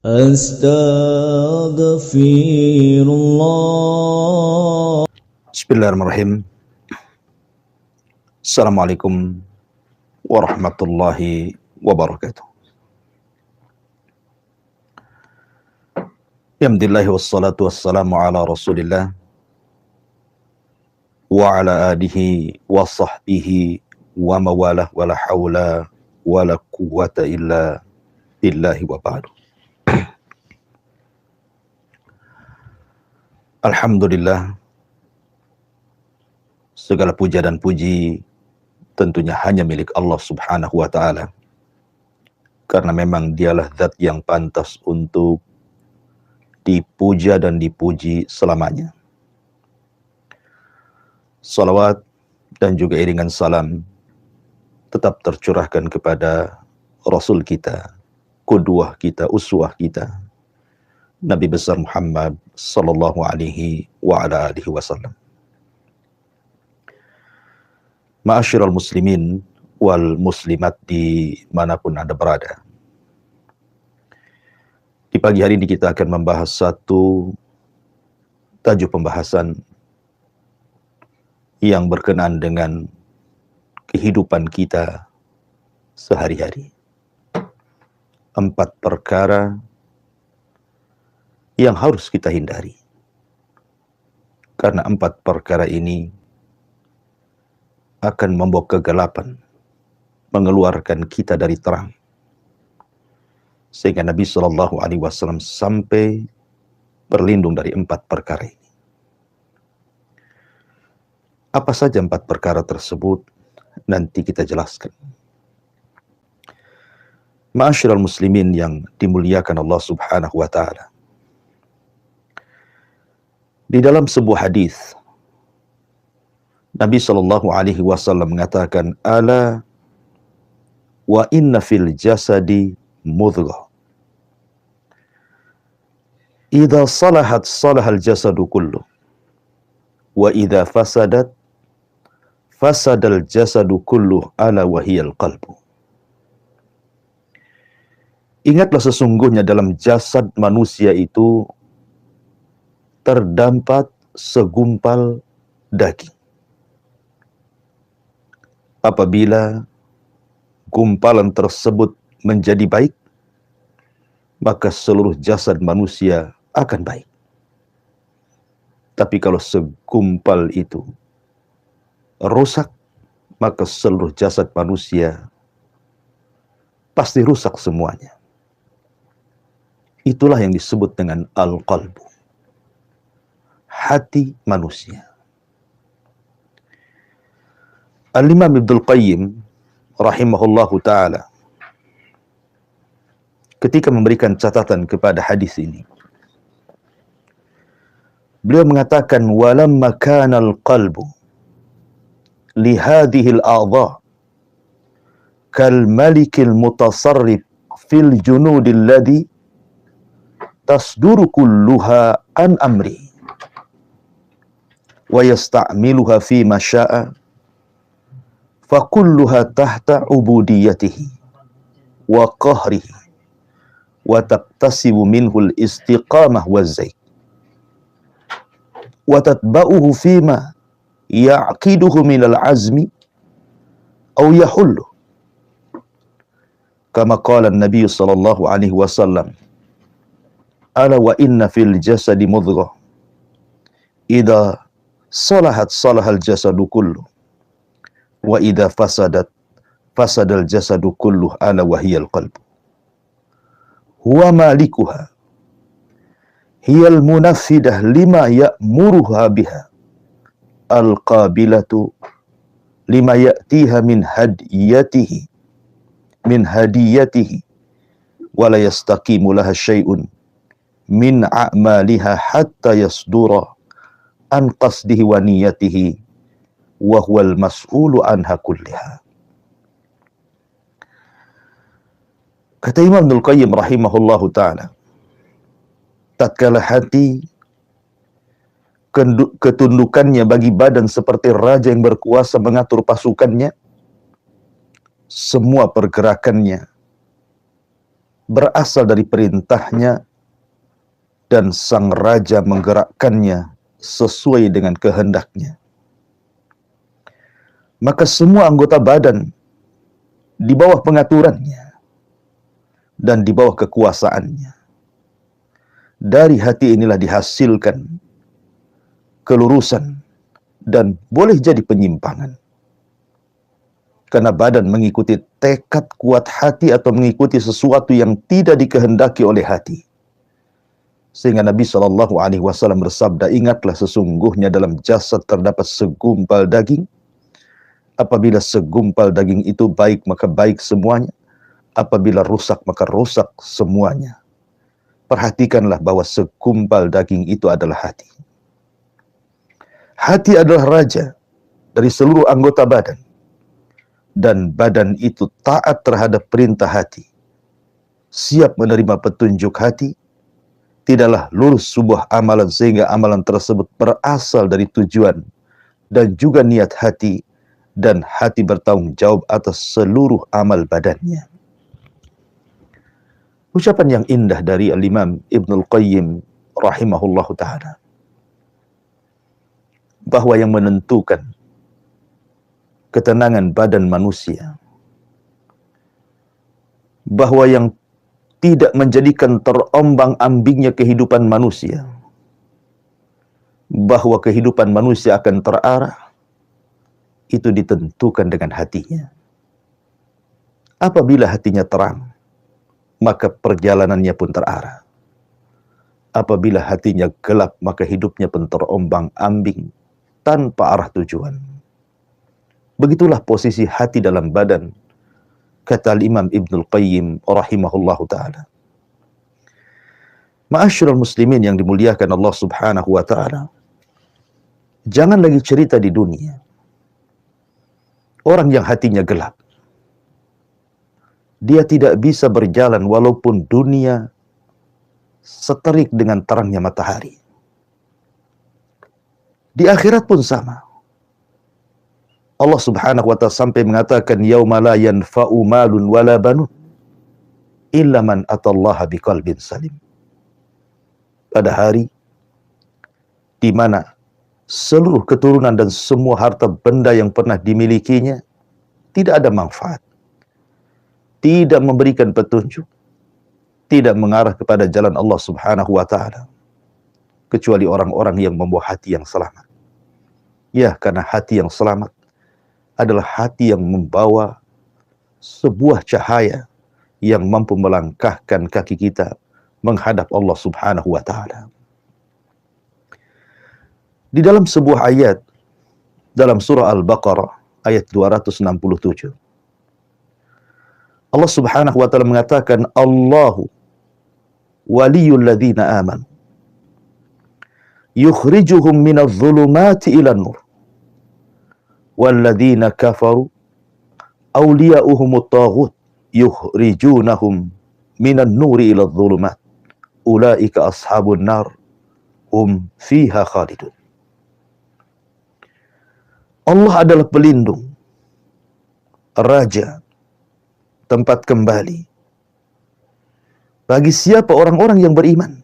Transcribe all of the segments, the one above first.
Astaghfirullah. Bismillahirrahmanirrahim. Assalamualaikum warahmatullahi wabarakatuh. Alhamdulillah wassalatu wassalamu ala Rasulillah wa ala alihi wa sahbihi wa mawalah wa la hawla wa la quwwata illa billahi wa ba'du. Alhamdulillah, segala puja dan puji tentunya hanya milik Allah Subhanahu wa ta'ala, karena memang dialah zat yang pantas untuk dipuja dan dipuji selamanya. Salawat dan juga iringan salam tetap tercurahkan kepada Rasul kita, qudwah kita, uswah kita, Nabi besar Muhammad sallallahu alaihi wa ala alihi wasallam. Ma'asyiral muslimin wal muslimat dimanapun Anda berada. Di pagi hari ini kita akan membahas satu tajuk pembahasan yang berkenaan dengan kehidupan kita sehari-hari. 4 perkara yang harus kita hindari. Karena 4 perkara ini akan membawa kegelapan, mengeluarkan kita dari terang. Sehingga Nabi SAW sampai berlindung dari 4 perkara ini. Apa saja 4 perkara tersebut? Nanti kita jelaskan. Ma'asyiral muslimin yang dimuliakan Allah Subhanahu wa ta'ala. Di dalam sebuah hadis, Nabi SAW mengatakan, ala wa inna fil jasadi mudghah. Idza salahat salahal jasadu kullu. Wa idza fasadat fasadal jasadu kullu, ala wahiyal qalbu. Ingatlah, sesungguhnya dalam jasad manusia itu terdapat segumpal daging. Apabila gumpalan tersebut menjadi baik, maka seluruh jasad manusia akan baik. Tapi kalau segumpal itu rusak, maka seluruh jasad manusia pasti rusak semuanya. Itulah yang disebut dengan al-qalbu, hati manusia. Al-Imam Ibnul Qayyim rahimahullahu ta'ala ketika memberikan catatan kepada hadis ini, beliau mengatakan, walamma kana al-qalbu li hadhihi al-a'dha kal malikil mutasarrif fil junudil ladhi tasduru kulluha an amri wa yasta'miluha fi ma syaa fa kulluha tahta ubudiyatihi wa qahrihi wa taqtasibu minhu al-istiqamah wa zayd wa tatba'uhu fi ma ya'qiduhu min al-azmi aw yahullu kama qala an-nabiy sallallahu alaihi wasallam, ala wa inna fil jasadi mudghah idza salahat salahal jasadu kullu wa idza fasadat fasadal jasadu kullu, ala wahiyal qalbu huwa malikuha hiyal munaffidah lima ya'muruha biha al-qabilatu lima ya'tiha min hadiyatihi wa la yastaqimu laha syai'un min a'maliha hatta yasdura an qasdihi wa niyatihi wa huwal mas'ulu anha kulliha. Kata Imam Ibnul Qayyim rahimahullahu ta'ala, tatkala hati ketundukannya bagi badan seperti raja yang berkuasa mengatur pasukannya, semua pergerakannya berasal dari perintahnya dan sang raja menggerakkannya sesuai dengan kehendaknya. Maka semua anggota badan di bawah pengaturannya dan di bawah kekuasaannya. Dari hati inilah dihasilkan kelurusan dan boleh jadi penyimpangan. Karena badan mengikuti tekad kuat hati atau mengikuti sesuatu yang tidak dikehendaki oleh hati. Sehingga Nabi SAW bersabda, ingatlah sesungguhnya dalam jasad terdapat segumpal daging. Apabila segumpal daging itu baik, maka baik semuanya. Apabila rusak, maka rusak semuanya. Perhatikanlah bahwa segumpal daging itu adalah hati. Hati adalah raja dari seluruh anggota badan. Dan badan itu taat terhadap perintah hati. Siap menerima petunjuk hati. Tidaklah lurus sebuah amalan sehingga amalan tersebut berasal dari tujuan dan juga niat hati, dan hati bertanggung jawab atas seluruh amal badannya. Ucapan yang indah dari Al-Imam Ibnul Qayyim rahimahullahu ta'ala, bahwa yang menentukan ketenangan badan manusia, bahwa yang tidak menjadikan terombang-ambingnya kehidupan manusia, bahwa kehidupan manusia akan terarah, itu ditentukan dengan hatinya. Apabila hatinya terang, maka perjalanannya pun terarah. Apabila hatinya gelap, maka hidupnya pun terombang-ambing tanpa arah tujuan. Begitulah posisi hati dalam badan, kata Imam Ibnul Qayyim rahimahullahu ta'ala. Ma'asyiral muslimin yang dimuliakan Allah subhanahu wa ta'ala, jangan lagi cerita di dunia orang yang hatinya gelap. Dia tidak bisa berjalan walaupun dunia seterik dengan terangnya matahari. Di akhirat pun sama. Allah subhanahu wa ta'ala sampai mengatakan, yauma la yanfa'u malun wala banun illa man atallaha biqalbin salim. Pada hari di mana seluruh keturunan dan semua harta benda yang pernah dimilikinya tidak ada manfaat, tidak memberikan petunjuk, tidak mengarah kepada jalan Allah subhanahu wa ta'ala, kecuali orang-orang yang membawa hati yang selamat. Ya, karena hati yang selamat adalah hati yang membawa sebuah cahaya yang mampu melangkahkan kaki kita menghadap Allah subhanahu wa ta'ala. Di dalam sebuah ayat dalam surah Al-Baqarah ayat 267, Allah subhanahu wa ta'ala mengatakan, Allahu waliyul ladzina amanu yukhrijuhum minadh dhulumati ilan nur walladzina kafaru awliya'uhumut taghut yukhrijunahum minan nuri iladh dhulumat ulaika ashabun nar hum fiha khalidun. Allah adalah pelindung, raja, tempat kembali bagi siapa orang-orang yang beriman.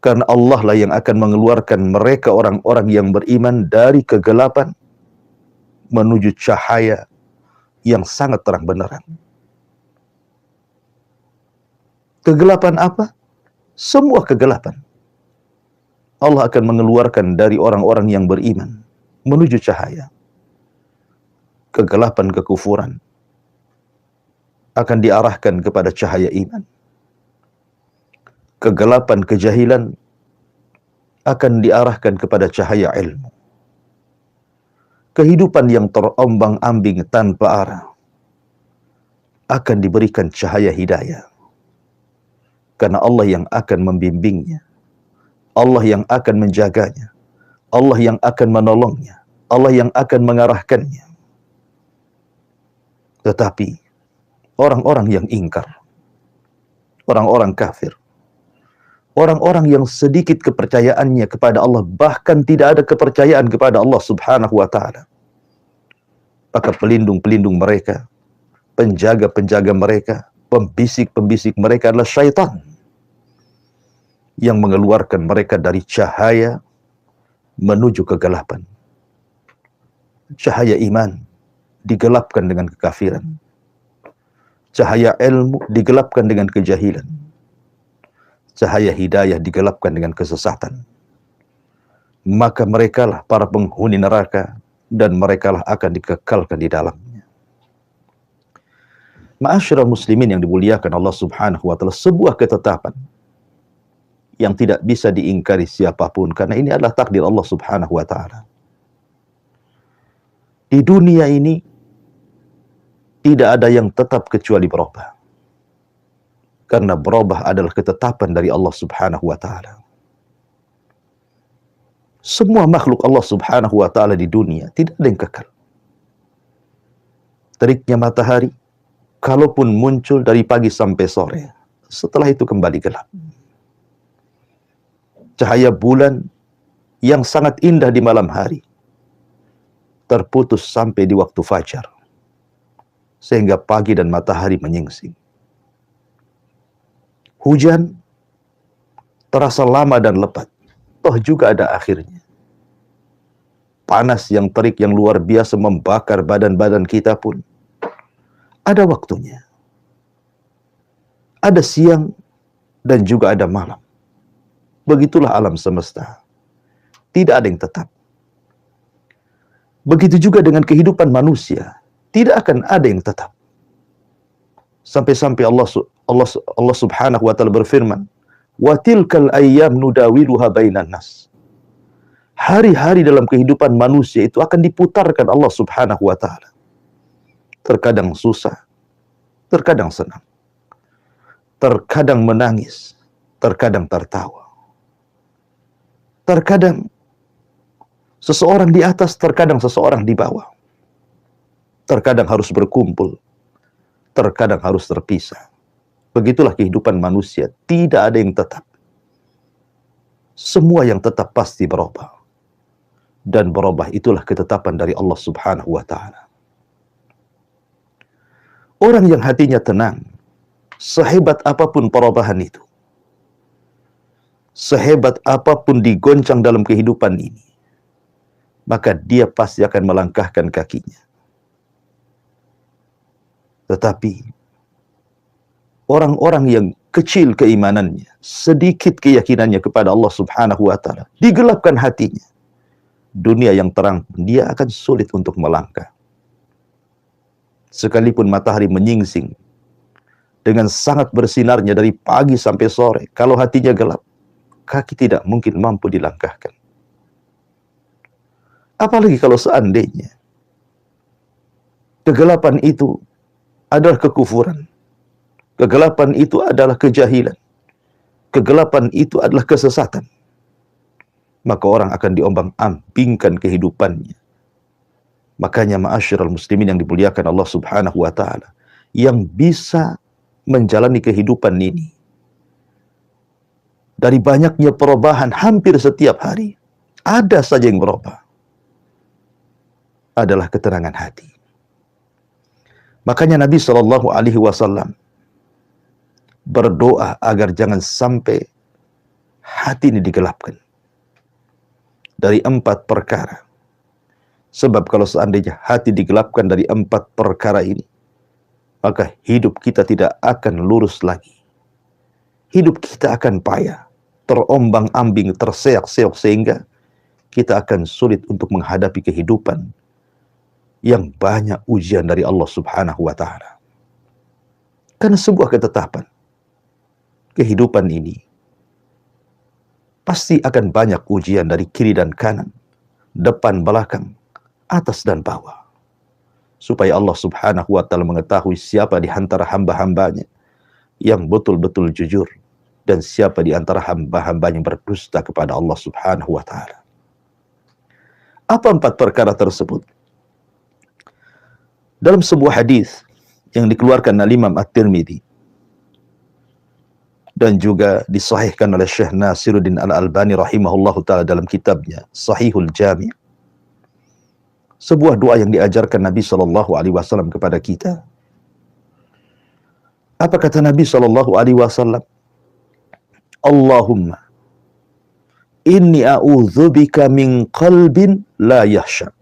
Karena Allah lah yang akan mengeluarkan mereka orang-orang yang beriman dari kegelapan menuju cahaya yang sangat terang benderang. Kegelapan apa? Semua kegelapan. Allah akan mengeluarkan dari orang-orang yang beriman menuju cahaya. Kegelapan kekufuran akan diarahkan kepada cahaya iman. Kegelapan kejahilan akan diarahkan kepada cahaya ilmu. Kehidupan yang terombang-ambing tanpa arah akan diberikan cahaya hidayah. Karena Allah yang akan membimbingnya, Allah yang akan menjaganya, Allah yang akan menolongnya, Allah yang akan mengarahkannya. Tetapi orang-orang yang ingkar, orang-orang kafir, orang-orang yang sedikit kepercayaannya kepada Allah, bahkan tidak ada kepercayaan kepada Allah subhanahu wa ta'ala, maka pelindung-pelindung mereka, penjaga-penjaga mereka, Pembisik-pembisik mereka adalah syaitan yang mengeluarkan mereka dari cahaya menuju kegelapan. Cahaya iman digelapkan dengan kekafiran. Cahaya ilmu digelapkan dengan kejahilan. Cahaya hidayah digelapkan dengan kesesatan. Maka merekalah para penghuni neraka dan merekalah akan dikekalkan di dalamnya. Ma'asyiral muslimin yang dimuliakan Allah Subhanahu wa taala, sebuah ketetapan yang tidak bisa diingkari siapapun karena ini adalah takdir Allah Subhanahu wa taala. Di dunia ini tidak ada yang tetap kecuali berubah. Karena berubah adalah ketetapan dari Allah Subhanahu wa taala. Semua makhluk Allah Subhanahu wa taala di dunia tidak ada yang kekal. Teriknya matahari, kalaupun muncul dari pagi sampai sore, setelah itu kembali gelap. Cahaya bulan yang sangat indah di malam hari terputus sampai di waktu fajar, sehingga pagi dan matahari menyingsing. Hujan terasa lama dan lebat, toh juga ada akhirnya. Panas yang terik yang luar biasa membakar badan-badan kita pun ada waktunya. Ada siang dan juga ada malam. Begitulah alam semesta. Tidak ada yang tetap. Begitu juga dengan kehidupan manusia. Tidak akan ada yang tetap. Sampai-sampai Allah Subhanahu wa taala berfirman, "Wa tilkal ayyam nudawiluha bainan nas." Hari-hari dalam kehidupan manusia itu akan diputarkan Allah Subhanahu wa taala. Terkadang susah, terkadang senang. Terkadang menangis, terkadang tertawa. Terkadang seseorang di atas, terkadang seseorang di bawah. Terkadang harus berkumpul, terkadang harus terpisah. Begitulah kehidupan manusia, tidak ada yang tetap. Semua yang tetap pasti berubah. Dan berubah itulah ketetapan dari Allah Subhanahu wa taala. Orang yang hatinya tenang, sehebat apapun perubahan itu, sehebat apapun digoncang dalam kehidupan ini, maka dia pasti akan melangkahkan kakinya. Tetapi orang-orang yang kecil keimanannya, sedikit keyakinannya kepada Allah Subhanahu wa taala, digelapkan hatinya. Dunia yang terang, dia akan sulit untuk melangkah. Sekalipun matahari menyingsing dengan sangat bersinarnya dari pagi sampai sore, kalau hatinya gelap, kaki tidak mungkin mampu dilangkahkan. Apalagi kalau seandainya kegelapan itu adalah kekufuran, kegelapan itu adalah kejahilan, kegelapan itu adalah kesesatan, maka orang akan diombang-ambingkan kehidupannya. Makanya ma'asyiral muslimin yang dimuliakan Allah Subhanahu wa taala, yang bisa menjalani kehidupan ini dari banyaknya perubahan hampir setiap hari, ada saja yang berubah, adalah ketenangan hati. Makanya Nabi Shallallahu Alaihi Wasallam berdoa agar jangan sampai hati ini digelapkan dari 4 perkara. Sebab kalau seandainya hati digelapkan dari 4 perkara ini, maka hidup kita tidak akan lurus lagi. Hidup kita akan payah, terombang-ambing, terseok-seok, sehingga kita akan sulit untuk menghadapi kehidupan yang banyak ujian dari Allah Subhanahu wa taala. Karena sebuah ketetapan, kehidupan ini pasti akan banyak ujian dari kiri dan kanan, depan, belakang, atas dan bawah. Supaya Allah Subhanahu wa taala mengetahui siapa di antara hamba-hambanya yang betul-betul jujur dan siapa di antara hamba-hambanya yang berdusta kepada Allah Subhanahu wa taala. Apa 4 perkara tersebut? Dalam sebuah hadis yang dikeluarkan oleh Imam At-Tirmidzi dan juga disahihkan oleh Syekh Nasiruddin Al-Albani rahimahullahu taala dalam kitabnya Sahihul Jami', sebuah doa yang diajarkan Nabi Shallallahu Alaihi Wasallam kepada kita. Apa kata Nabi SAW? Allahumma inni a'udzubika min qalbin la yahsha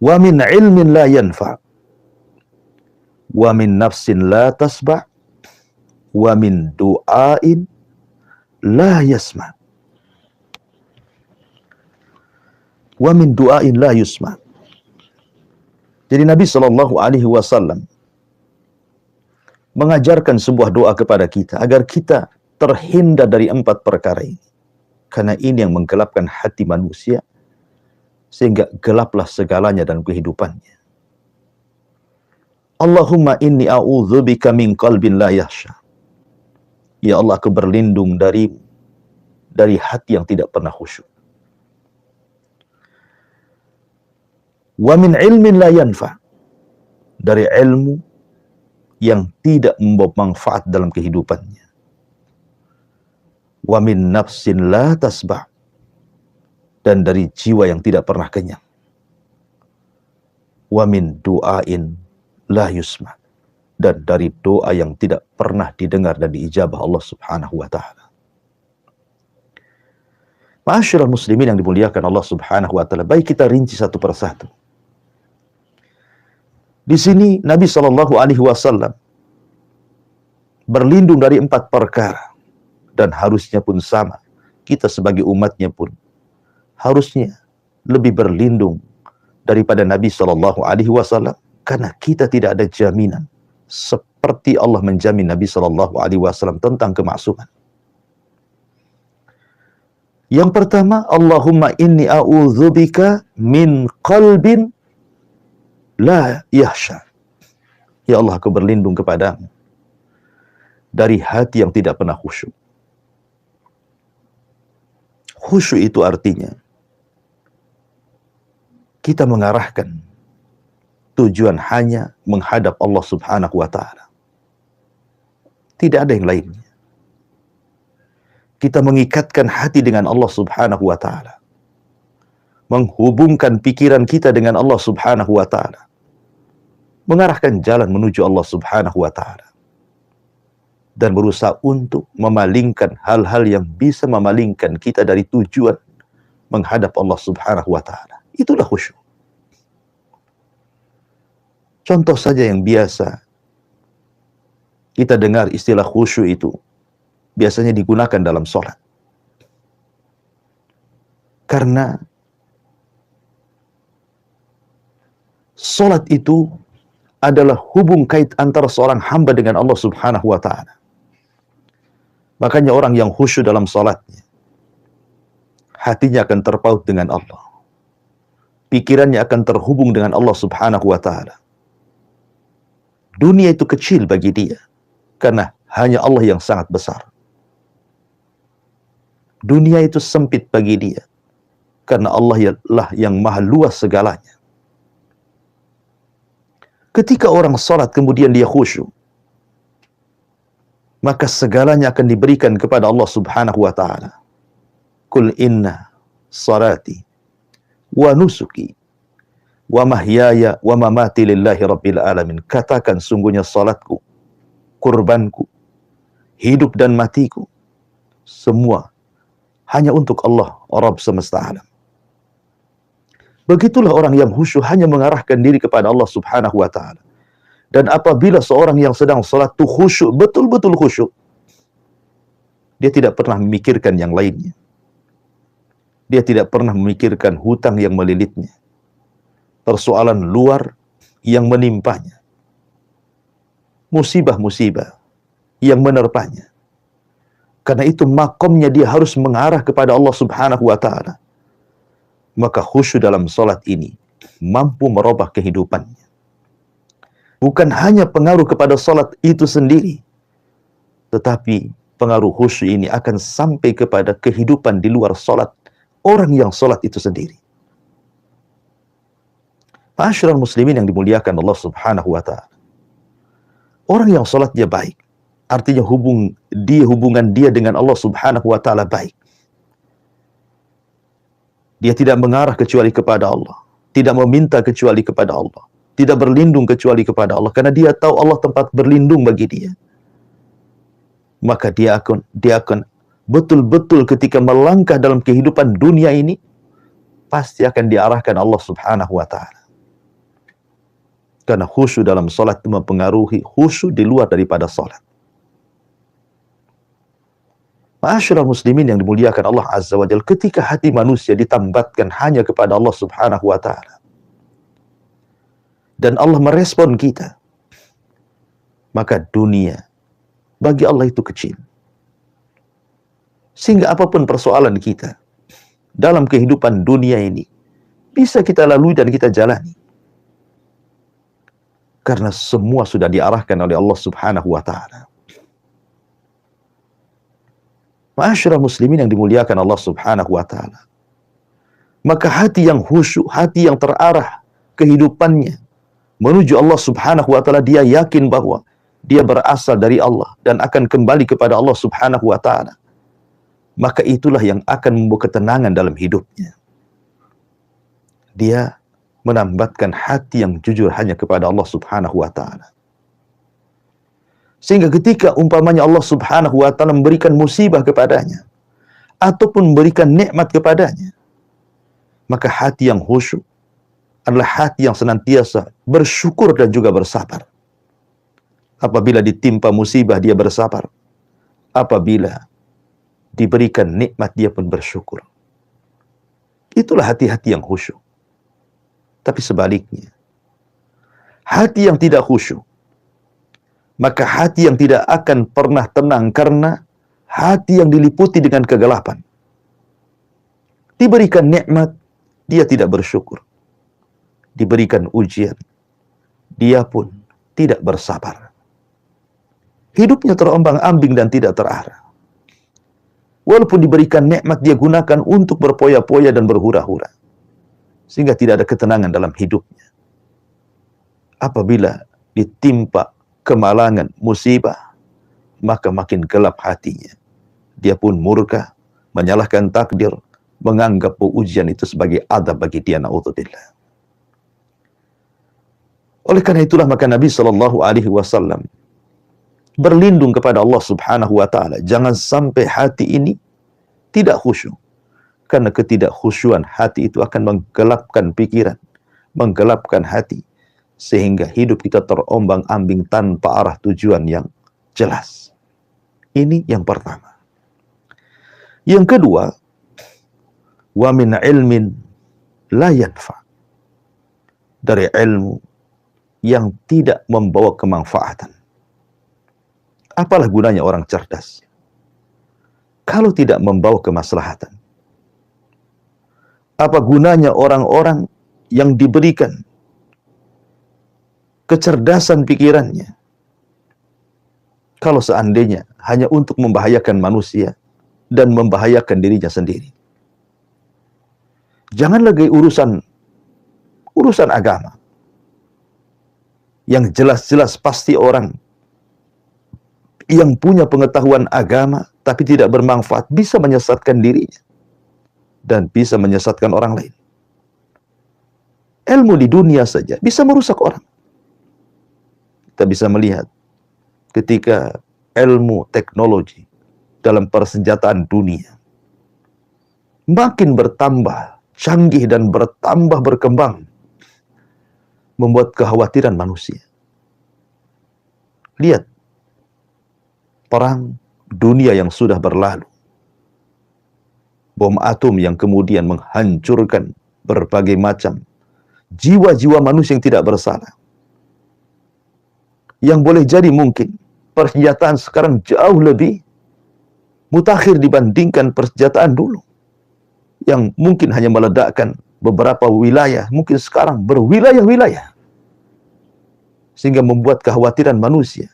wa min ilmin la yanfa wa min nafsin la tasba wa min du'ain la yasma wa min du'ain la yusma. Jadi Nabi SAW mengajarkan sebuah doa kepada kita agar kita terhindar dari 4 perkara ini. Karena ini yang menggelapkan hati manusia sehingga gelaplah segalanya dalam kehidupannya. Allahumma inni a'udzubika min qalbin la yahsha. Ya Allah, aku berlindung dari hati yang tidak pernah khusyuk. Wa min ilmin la yanfa. Dari ilmu yang tidak membawa manfaat dalam kehidupannya. Wa min nafsin la tasba'. Dan dari jiwa yang tidak pernah kenyang. Wa min du'ain la yusma. Dan dari doa yang tidak pernah didengar dan diijabah Allah Subhanahu wa ta'ala. Ma'asyiral muslimin yang dimuliakan Allah Subhanahu wa ta'ala, baik kita rinci satu persatu. Di sini Nabi SAW berlindung dari 4 perkara, dan harusnya pun sama. Kita sebagai umatnya pun harusnya lebih berlindung daripada Nabi SAW, karena kita tidak ada jaminan seperti Allah menjamin Nabi SAW tentang kemaksuman. Yang pertama, Allahumma inni a'udzubika min qalbin la yahsha. Ya Allah, aku berlindung kepadamu dari hati yang tidak pernah khusyuk. Khusyuk itu artinya kita mengarahkan tujuan hanya menghadap Allah Subhanahu wa ta'ala. Tidak ada yang lainnya. Kita mengikatkan hati dengan Allah Subhanahu wa ta'ala. Menghubungkan pikiran kita dengan Allah Subhanahu wa ta'ala. Mengarahkan jalan menuju Allah Subhanahu wa ta'ala. Dan berusaha untuk memalingkan hal-hal yang bisa memalingkan kita dari tujuan menghadap Allah Subhanahu wa ta'ala. Itulah khusyuk. Contoh saja yang biasa kita dengar istilah khusyuk itu biasanya digunakan dalam sholat. Karena sholat itu adalah hubung kait antara seorang hamba dengan Allah Subhanahu wa ta'ala. Makanya orang yang khusyuk dalam sholatnya, hatinya akan terpaut dengan Allah. Pikirannya akan terhubung dengan Allah Subhanahu wa ta'ala. Dunia itu kecil bagi dia, karena hanya Allah yang sangat besar. Dunia itu sempit bagi dia, karena Allah lah yang maha luas segalanya. Ketika orang sholat kemudian dia khusyuk, maka segalanya akan diberikan kepada Allah Subhanahu wa ta'ala. Qul inna salati wa nusuki wa mahyaya wa mamati lillahi rabbil alamin. Katakan, sungguhnya salatku, kurbanku, hidup dan matiku, semua hanya untuk Allah, Rabb semesta alam. Begitulah orang yang khusyuk hanya mengarahkan diri kepada Allah Subhanahu wa ta'ala. Dan apabila seorang yang sedang salat itu khusyuk, betul-betul khusyuk, dia tidak pernah memikirkan yang lainnya. Dia tidak pernah memikirkan hutang yang melilitnya, persoalan luar yang menimpanya, musibah-musibah yang menerpanya. Karena itu makomnya dia harus mengarah kepada Allah Subhanahu wa ta'ala. Maka khusyuk dalam salat ini mampu merubah kehidupannya. Bukan hanya pengaruh kepada salat itu sendiri, tetapi pengaruh khusyuk ini akan sampai kepada kehidupan di luar salat orang yang salat itu sendiri. Ma'asyiral muslimin yang dimuliakan Allah Subhanahu wa ta'ala. Orang yang salatnya baik, artinya hubungan dia dengan Allah Subhanahu wa ta'ala baik. Dia tidak mengarah kecuali kepada Allah, tidak meminta kecuali kepada Allah. tidak berlindung kecuali kepada Allah, karena dia tahu Allah tempat berlindung bagi dia. Maka dia akan betul-betul ketika melangkah dalam kehidupan dunia ini, pasti akan diarahkan Allah Subhanahu wa ta'ala. Karena khusyuk dalam salat itu mempengaruhi khusyuk di luar daripada salat. Ma'asyiral muslimin yang dimuliakan Allah Azza wa Jalla, ketika hati manusia ditambatkan hanya kepada Allah Subhanahu wa ta'ala, dan Allah merespon kita, maka dunia bagi Allah itu kecil. Sehingga apapun persoalan kita dalam kehidupan dunia ini, bisa kita lalui dan kita jalani. Karena semua sudah diarahkan oleh Allah Subhanahu wa ta'ala. Ma'asyiral muslimin yang dimuliakan Allah Subhanahu wa ta'ala, maka hati yang khusyuk, hati yang terarah kehidupannya menuju Allah Subhanahu wa ta'ala, dia yakin bahwa dia berasal dari Allah dan akan kembali kepada Allah Subhanahu wa ta'ala. Maka itulah yang akan membawa ketenangan dalam hidupnya. Dia menambatkan hati yang jujur hanya kepada Allah Subhanahu wa ta'ala. Sehingga ketika umpamanya Allah Subhanahu wa ta'ala memberikan musibah kepadanya, ataupun memberikan nikmat kepadanya, maka hati yang khusyuk adalah hati yang senantiasa bersyukur dan juga bersabar. Apabila ditimpa musibah, dia bersabar. Apabila diberikan nikmat, dia pun bersyukur. Itulah hati-hati yang khusyuk. Tapi sebaliknya, hati yang tidak khusyuk, maka hati yang tidak akan pernah tenang, karena hati yang diliputi dengan kegelapan. Diberikan nikmat, dia tidak bersyukur. Diberikan ujian, dia pun tidak bersabar. Hidupnya terombang-ambing dan tidak terarah. Walaupun diberikan nikmat, dia gunakan untuk berpoya-poya dan berhura-hura, sehingga tidak ada ketenangan dalam hidupnya. Apabila ditimpa kemalangan, musibah, maka makin gelap hatinya. Dia pun murka, menyalahkan takdir, menganggap ujian itu sebagai adab bagi dia, na'udzubillah. Oleh karena itulah maka Nabi SAW berlindung kepada Allah Subhanahu wa ta'ala, jangan sampai hati ini tidak khusyuk. Karena ketidakkhusyuan hati itu akan menggelapkan pikiran, menggelapkan hati, sehingga hidup kita terombang-ambing tanpa arah tujuan yang jelas. Ini yang pertama. Yang kedua, wa min ilmin la yanfa, dari ilmu yang tidak membawa kemanfaatan. Apalah gunanya orang cerdas kalau tidak membawa kemaslahatan? Apa gunanya orang-orang yang diberikan kecerdasan pikirannya kalau seandainya hanya untuk membahayakan manusia dan membahayakan dirinya sendiri? Jangan lagi urusan agama, yang jelas-jelas pasti orang yang punya pengetahuan agama tapi tidak bermanfaat bisa menyesatkan dirinya dan bisa menyesatkan orang lain. Ilmu di dunia saja bisa merusak orang. Kita bisa melihat ketika ilmu teknologi dalam persenjataan dunia makin bertambah canggih dan bertambah berkembang, membuat kekhawatiran manusia. Lihat perang dunia yang sudah berlalu, bom atom yang kemudian menghancurkan berbagai macam jiwa-jiwa manusia yang tidak bersalah. Yang boleh jadi mungkin persenjataan sekarang jauh lebih mutakhir dibandingkan persenjataan dulu, yang mungkin hanya meledakkan beberapa wilayah, mungkin sekarang berwilayah-wilayah, sehingga membuat kekhawatiran manusia.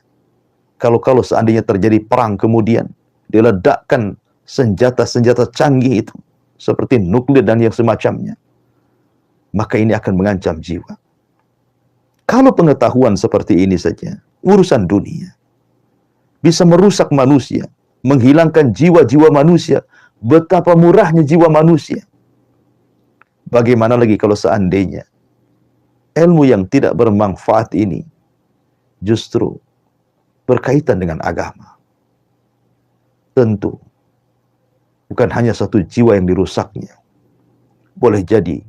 Kalau seandainya terjadi perang kemudian diledakkan senjata-senjata canggih itu, seperti nuklir dan yang semacamnya, maka ini akan mengancam jiwa. Kalau pengetahuan seperti ini saja, urusan dunia, bisa merusak manusia, menghilangkan jiwa-jiwa manusia, betapa murahnya jiwa manusia. Bagaimana lagi kalau seandainya ilmu yang tidak bermanfaat ini justru berkaitan dengan agama. Tentu bukan hanya satu jiwa yang dirusaknya, boleh jadi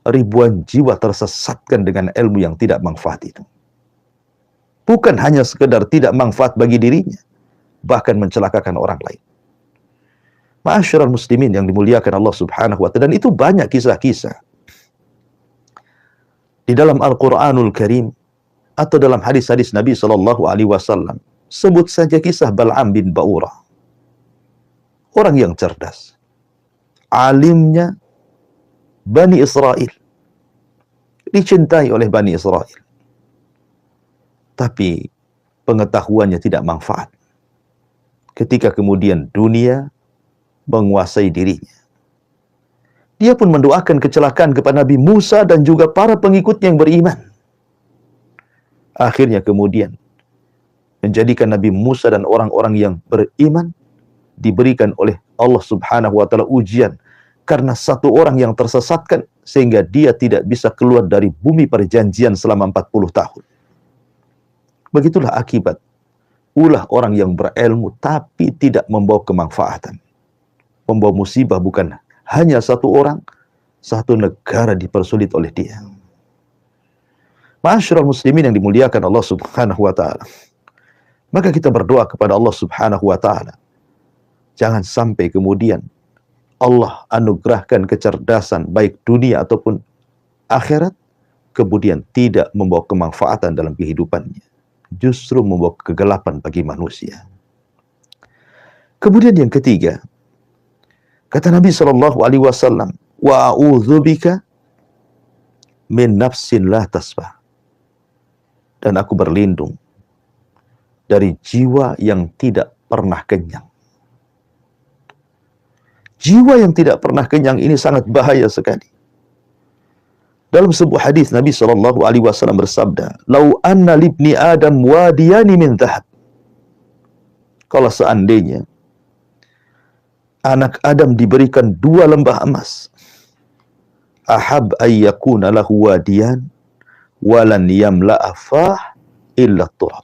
ribuan jiwa tersesatkan dengan ilmu yang tidak manfaat itu. Bukan hanya sekedar tidak manfaat bagi dirinya, bahkan mencelakakan orang lain. Ma'asyiral muslimin yang dimuliakan Allah Subhanahu wa ta'ala, dan itu banyak kisah-kisah di dalam Al-Qur'anul Karim atau dalam hadis-hadis Nabi sallallahu alaihi wasallam. Sebut saja kisah Bal'am bin Ba'urah. Orang yang cerdas, alimnya Bani Israel, dicintai oleh Bani Israel, tapi pengetahuannya tidak manfaat ketika kemudian dunia menguasai dirinya. Dia pun mendoakan kecelakaan kepada Nabi Musa dan juga para pengikutnya yang beriman. Akhirnya kemudian menjadikan Nabi Musa dan orang-orang yang beriman diberikan oleh Allah Subhanahu wa ta'ala ujian karena satu orang yang tersesatkan sehingga dia tidak bisa keluar dari bumi perjanjian selama 40 tahun. Begitulah akibat ulah orang yang berilmu tapi tidak membawa kemanfaatan. Membawa musibah bukan hanya satu orang, satu negara dipersulit oleh dia. Ma'asyiral muslimin yang dimuliakan Allah Subhanahu wa ta'ala, maka kita berdoa kepada Allah Subhanahu wa ta'ala, jangan sampai kemudian Allah anugerahkan kecerdasan baik dunia ataupun akhirat, kemudian tidak membawa kemanfaatan dalam kehidupannya, justru membawa kegelapan bagi manusia. Kemudian yang ketiga, kata Nabi sallallahu alaihi wasallam, wa a'udzubika min nafsin la tasbah. Dan aku berlindung dari jiwa yang tidak pernah kenyang. Jiwa yang tidak pernah kenyang ini sangat bahaya sekali. Dalam sebuah hadis Nabi sallallahu alaihi wasallam bersabda, "Lau anna libni Adam wadiyani min dhahab." Kalau seandainya anak Adam diberikan 2 lembah emas, ahab ayyakuna lahu wadiyan walan yamla'a fah illa turab.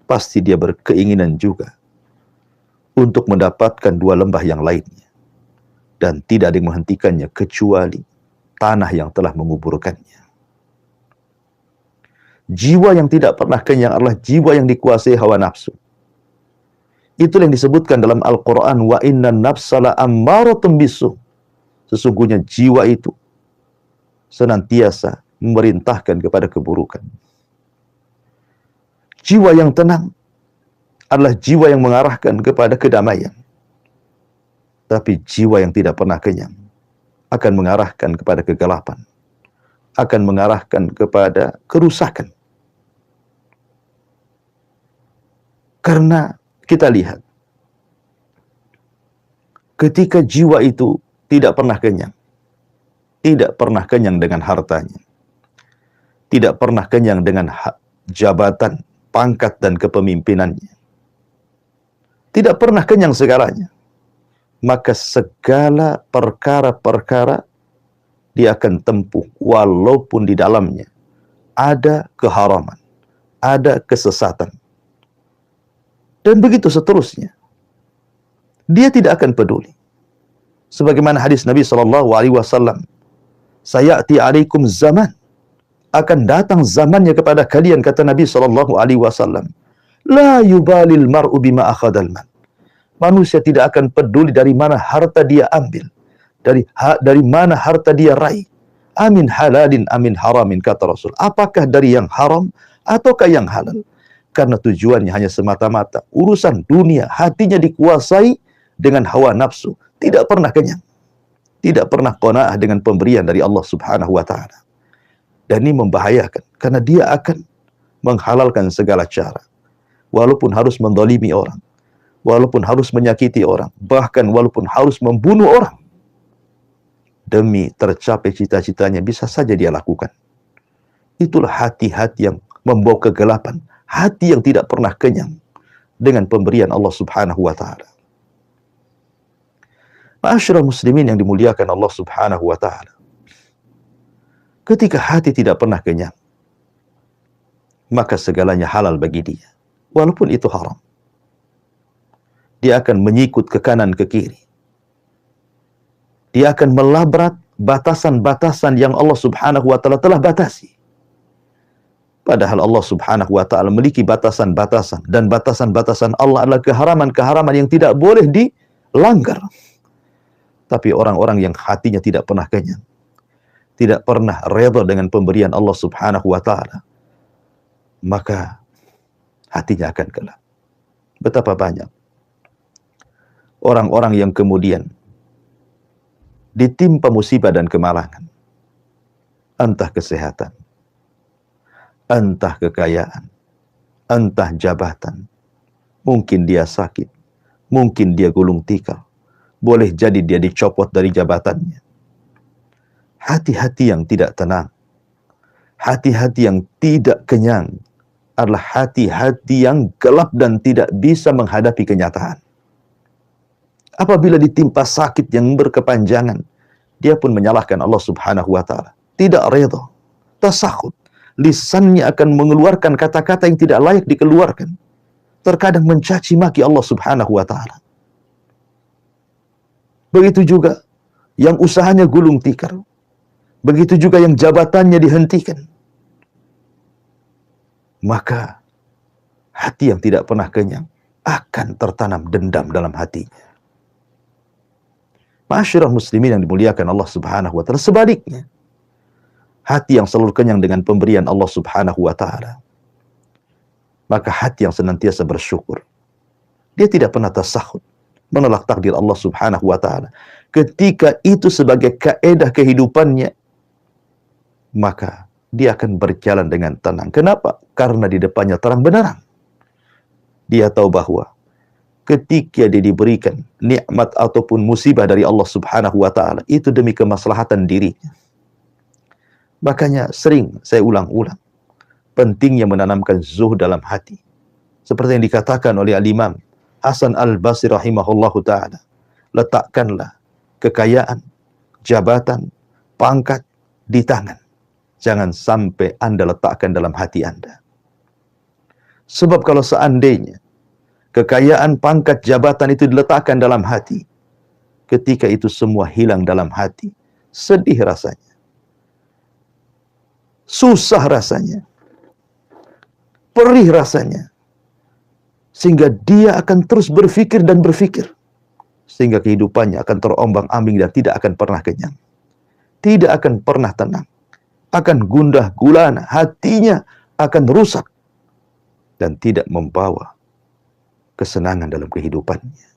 Pasti dia berkeinginan juga untuk mendapatkan 2 lembah yang lainnya, dan tidak ada yang menghentikannya kecuali tanah yang telah menguburkannya. Jiwa yang tidak pernah kenyang adalah jiwa yang dikuasai hawa nafsu. Itulah yang disebutkan dalam Al-Quran, wa innan nafsala ammaratun bisu. Sesungguhnya jiwa itu senantiasa memerintahkan kepada keburukan. Jiwa yang tenang adalah jiwa yang mengarahkan kepada kedamaian. Tapi jiwa yang tidak pernah kenyang akan mengarahkan kepada kegelapan, akan mengarahkan kepada kerusakan. Karena kita lihat, ketika jiwa itu tidak pernah kenyang, tidak pernah kenyang dengan hartanya, tidak pernah kenyang dengan jabatan, pangkat, dan kepemimpinannya, tidak pernah kenyang segalanya, maka segala perkara-perkara dia akan tempuh walaupun di dalamnya ada keharaman, ada kesesatan, dan begitu seterusnya. Dia tidak akan peduli. Sebagaimana hadis Nabi sallallahu alaihi wasallam, "Sayati alaikum zaman." Akan datang zamannya kepada kalian, kata Nabi sallallahu alaihi wasallam, "La yubalil mar'u bima akhadal man." Manusia tidak akan peduli dari mana harta dia ambil, dari mana harta dia raih. Amin halalin amin haramin, kata Rasul. Apakah dari yang haram ataukah yang halal? Karena tujuannya hanya semata-mata urusan dunia, hatinya dikuasai dengan hawa nafsu, tidak pernah kenyang, tidak pernah qanaah dengan pemberian dari Allah Subhanahu wa ta'ala. Dan ini membahayakan, karena dia akan menghalalkan segala cara, walaupun harus mendolimi orang, walaupun harus menyakiti orang, bahkan walaupun harus membunuh orang, demi tercapai cita-citanya bisa saja dia lakukan. Itulah hati-hati yang membawa kegelapan, hati yang tidak pernah kenyang dengan pemberian Allah Subhanahu wa ta'ala. Ma'asyiral muslimin yang dimuliakan Allah Subhanahu wa ta'ala, Ketika hati tidak pernah kenyang, maka segalanya halal bagi dia, walaupun itu haram. Dia akan menyikut ke kanan ke kiri. Dia akan melabrak batasan-batasan yang Allah Subhanahu wa Ta'ala telah batasi. Padahal Allah Subhanahu wa Ta'ala memiliki batasan-batasan, dan batasan-batasan Allah adalah keharaman-keharaman yang tidak boleh dilanggar. Tapi orang-orang yang hatinya tidak pernah kenyang, tidak pernah redha dengan pemberian Allah Subhanahu wa Ta'ala, maka hatinya akan gelap. Betapa banyak orang-orang yang kemudian ditimpa musibah dan kemalangan, entah kesehatan, entah kekayaan, entah jabatan. Mungkin dia sakit, mungkin dia gulung tikar, boleh jadi dia dicopot dari jabatannya. Hati-hati yang tidak tenang, hati-hati yang tidak kenyang adalah hati-hati yang gelap dan tidak bisa menghadapi kenyataan. Apabila ditimpa sakit yang berkepanjangan, dia pun menyalahkan Allah Subhanahu wa Ta'ala, tidak redha, tasakhut. Lisannya akan mengeluarkan kata-kata yang tidak layak dikeluarkan. Terkadang mencaci maki Allah Subhanahu wa Ta'ala. Begitu juga yang usahanya gulung tikar. Begitu juga yang jabatannya dihentikan. Maka hati yang tidak pernah kenyang akan tertanam dendam dalam hatinya. Ma'asyiral muslimin yang dimuliakan Allah Subhanahu wa Ta'ala, sebaliknya, hati yang selalu kenyang dengan pemberian Allah Subhanahu wa Ta'ala, maka hati yang senantiasa bersyukur. Dia tidak pernah tasakhut, menolak takdir Allah Subhanahu wa Ta'ala. Ketika itu sebagai kaedah kehidupannya, maka dia akan berjalan dengan tenang. Kenapa? Karena di depannya terang benderang. Dia tahu bahwa ketika dia diberikan nikmat ataupun musibah dari Allah Subhanahu wa Ta'ala, itu demi kemaslahatan dirinya. Makanya sering saya ulang-ulang pentingnya menanamkan zuhud dalam hati. Seperti yang dikatakan oleh Al-Imam Hasan Al-Basri rahimahullahu ta'ala, letakkanlah kekayaan, jabatan, pangkat di tangan. Jangan sampai Anda letakkan dalam hati Anda. Sebab kalau seandainya kekayaan, pangkat, jabatan itu diletakkan dalam hati, ketika itu semua hilang dalam hati, sedih rasanya, susah rasanya, perih rasanya, sehingga dia akan terus berpikir dan berpikir, sehingga kehidupannya akan terombang-ambing dan tidak akan pernah kenyang, tidak akan pernah tenang, akan gundah gulana, hatinya akan rusak dan tidak membawa kesenangan dalam kehidupannya.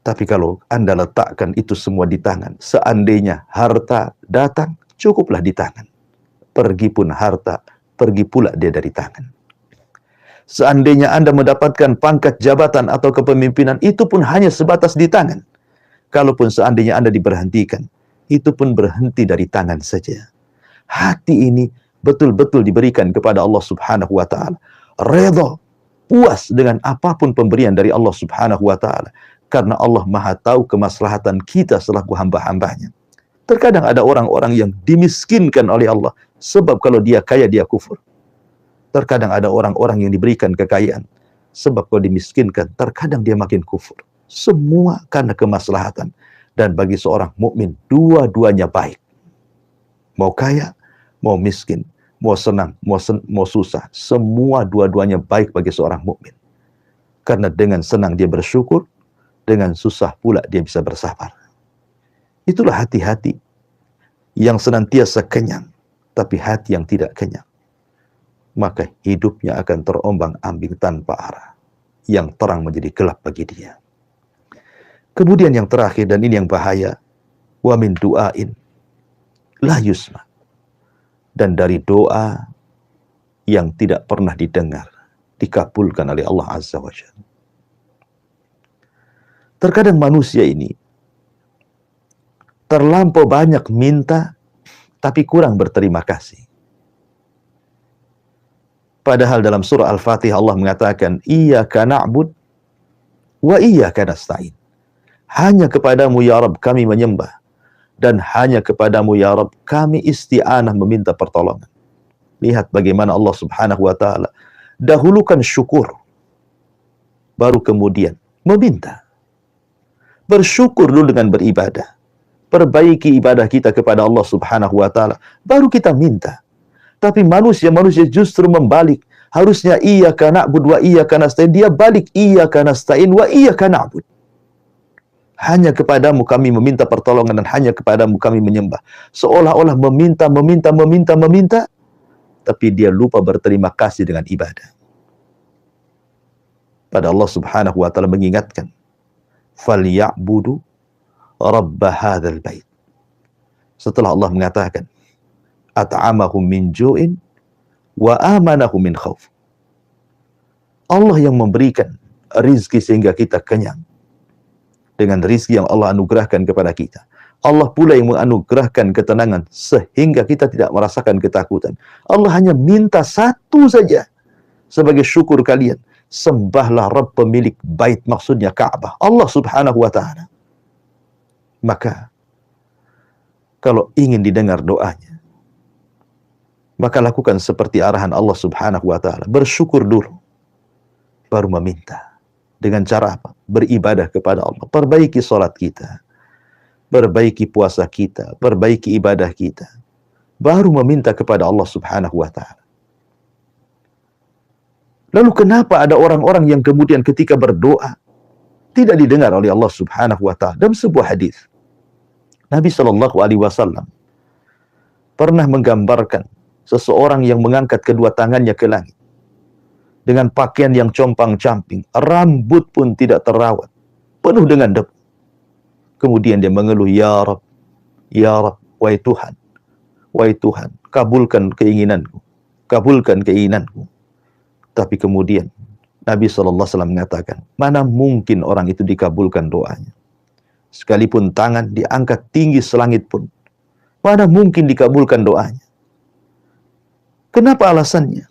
Tapi kalau Anda letakkan itu semua di tangan, seandainya harta datang, cukuplah di tangan. Pergi pun harta, pergi pula dia dari tangan. Seandainya Anda mendapatkan pangkat jabatan atau kepemimpinan, itu pun hanya sebatas di tangan. Kalaupun seandainya Anda diberhentikan, itu pun berhenti dari tangan saja. Hati ini betul-betul diberikan kepada Allah Subhanahu wa Ta'ala. Redha, puas dengan apapun pemberian dari Allah Subhanahu wa Ta'ala, karena Allah Maha tahu kemaslahatan kita selaku hamba-hambanya. Terkadang ada orang-orang yang dimiskinkan oleh Allah, sebab kalau dia kaya dia kufur. Terkadang ada orang-orang yang diberikan kekayaan, sebab kalau dimiskinkan, terkadang dia makin kufur. Semua karena kemaslahatan. Dan bagi seorang mukmin, dua-duanya baik. Mau kaya, mau miskin, mau senang, mau susah, semua dua-duanya baik bagi seorang mukmin. Karena dengan senang dia bersyukur, dengan susah pula dia bisa bersabar. Itulah hati-hati yang senantiasa kenyang, tapi hati yang tidak kenyang, maka hidupnya akan terombang-ambing tanpa arah. Yang terang menjadi gelap bagi dia. Kemudian yang terakhir, dan ini yang bahaya, wa min du'ain la yusma, dan dari doa yang tidak pernah didengar, dikabulkan oleh Allah Azza wa Jalla. Terkadang manusia ini terlampau banyak minta, tapi kurang berterima kasih. Padahal dalam surah Al-Fatihah Allah mengatakan, iyyaka na'bud wa iyyaka nasta'in. Hanya kepadamu ya Rabb kami menyembah, dan hanya kepadamu ya Rabb kami isti'anah meminta pertolongan. Lihat bagaimana Allah Subhanahu wa ta'ala dahulukan syukur, baru kemudian meminta. Bersyukur dulu dengan beribadah. Perbaiki ibadah kita kepada Allah Subhanahu wa ta'ala, baru kita minta. Tapi manusia justru membalik. Harusnya iyyaka na'budu wa iyyaka nasta'in, dia balik iyyaka nasta'in wa iyyaka na'bud. Hanya kepadamu kami meminta pertolongan dan hanya kepadamu kami menyembah. Seolah-olah meminta, tapi dia lupa berterima kasih dengan ibadah. Pada Allah Subhanahu wa ta'ala mengingatkan, "Falyabudu rabb hadzal bait." Setelah Allah mengatakan, "At'amahum min ju'in wa amanahum min khauf." Allah yang memberikan rizki sehingga kita kenyang dengan rizki yang Allah anugerahkan kepada kita. Allah pula yang menganugerahkan ketenangan sehingga kita tidak merasakan ketakutan. Allah hanya minta satu saja sebagai syukur kalian. Sembahlah Rabb pemilik bait, maksudnya Ka'bah, Allah Subhanahu wa ta'ala. Maka kalau ingin didengar doanya, maka lakukan seperti arahan Allah Subhanahu wa ta'ala. Bersyukur dulu, baru meminta. Dengan cara apa? Beribadah kepada Allah. Perbaiki salat kita, perbaiki puasa kita, perbaiki ibadah kita, baru meminta kepada Allah Subhanahu wa ta'ala. Lalu kenapa ada orang-orang yang kemudian ketika berdoa tidak didengar oleh Allah Subhanahu wa ta'ala? Dalam sebuah hadis, Nabi SAW pernah menggambarkan seseorang yang mengangkat kedua tangannya ke langit dengan pakaian yang compang-camping, rambut pun tidak terawat, penuh dengan debu. Kemudian dia mengeluh, ya Rabb, wahai Tuhan, kabulkan keinginanku, kabulkan keinginanku. Tapi kemudian Nabi SAW mengatakan, mana mungkin orang itu dikabulkan doanya? Sekalipun tangan diangkat tinggi selangit pun, mana mungkin dikabulkan doanya? Kenapa alasannya?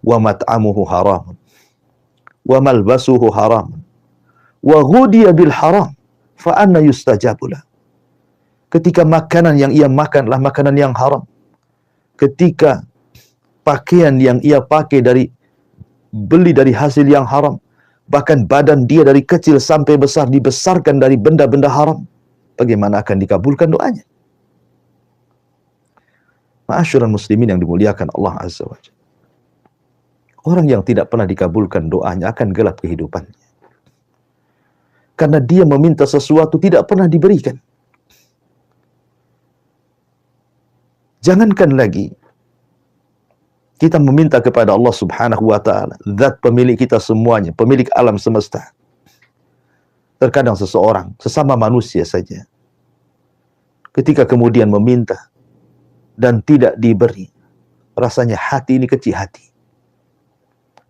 Wa mat'amuhu haramun, wa malbasuhu haramun, wa ghudiya bil haram, fa anna yustajabulah. Ketika makanan yang ia makan adalah makanan yang haram, ketika pakaian yang ia pakai beli dari hasil yang haram, bahkan badan dia dari kecil sampai besar dibesarkan dari benda-benda haram, bagaimana akan dikabulkan doanya? Ma'asyiral muslimin yang dimuliakan Allah Azza wa Jalla, orang yang tidak pernah dikabulkan doanya akan gelap kehidupannya. Karena dia meminta sesuatu tidak pernah diberikan. Jangankan lagi kita meminta kepada Allah Subhanahu wa ta'ala, zat pemilik kita semuanya, pemilik alam semesta. Terkadang seseorang, sesama manusia saja, ketika kemudian meminta dan tidak diberi, rasanya hati ini kecil hati.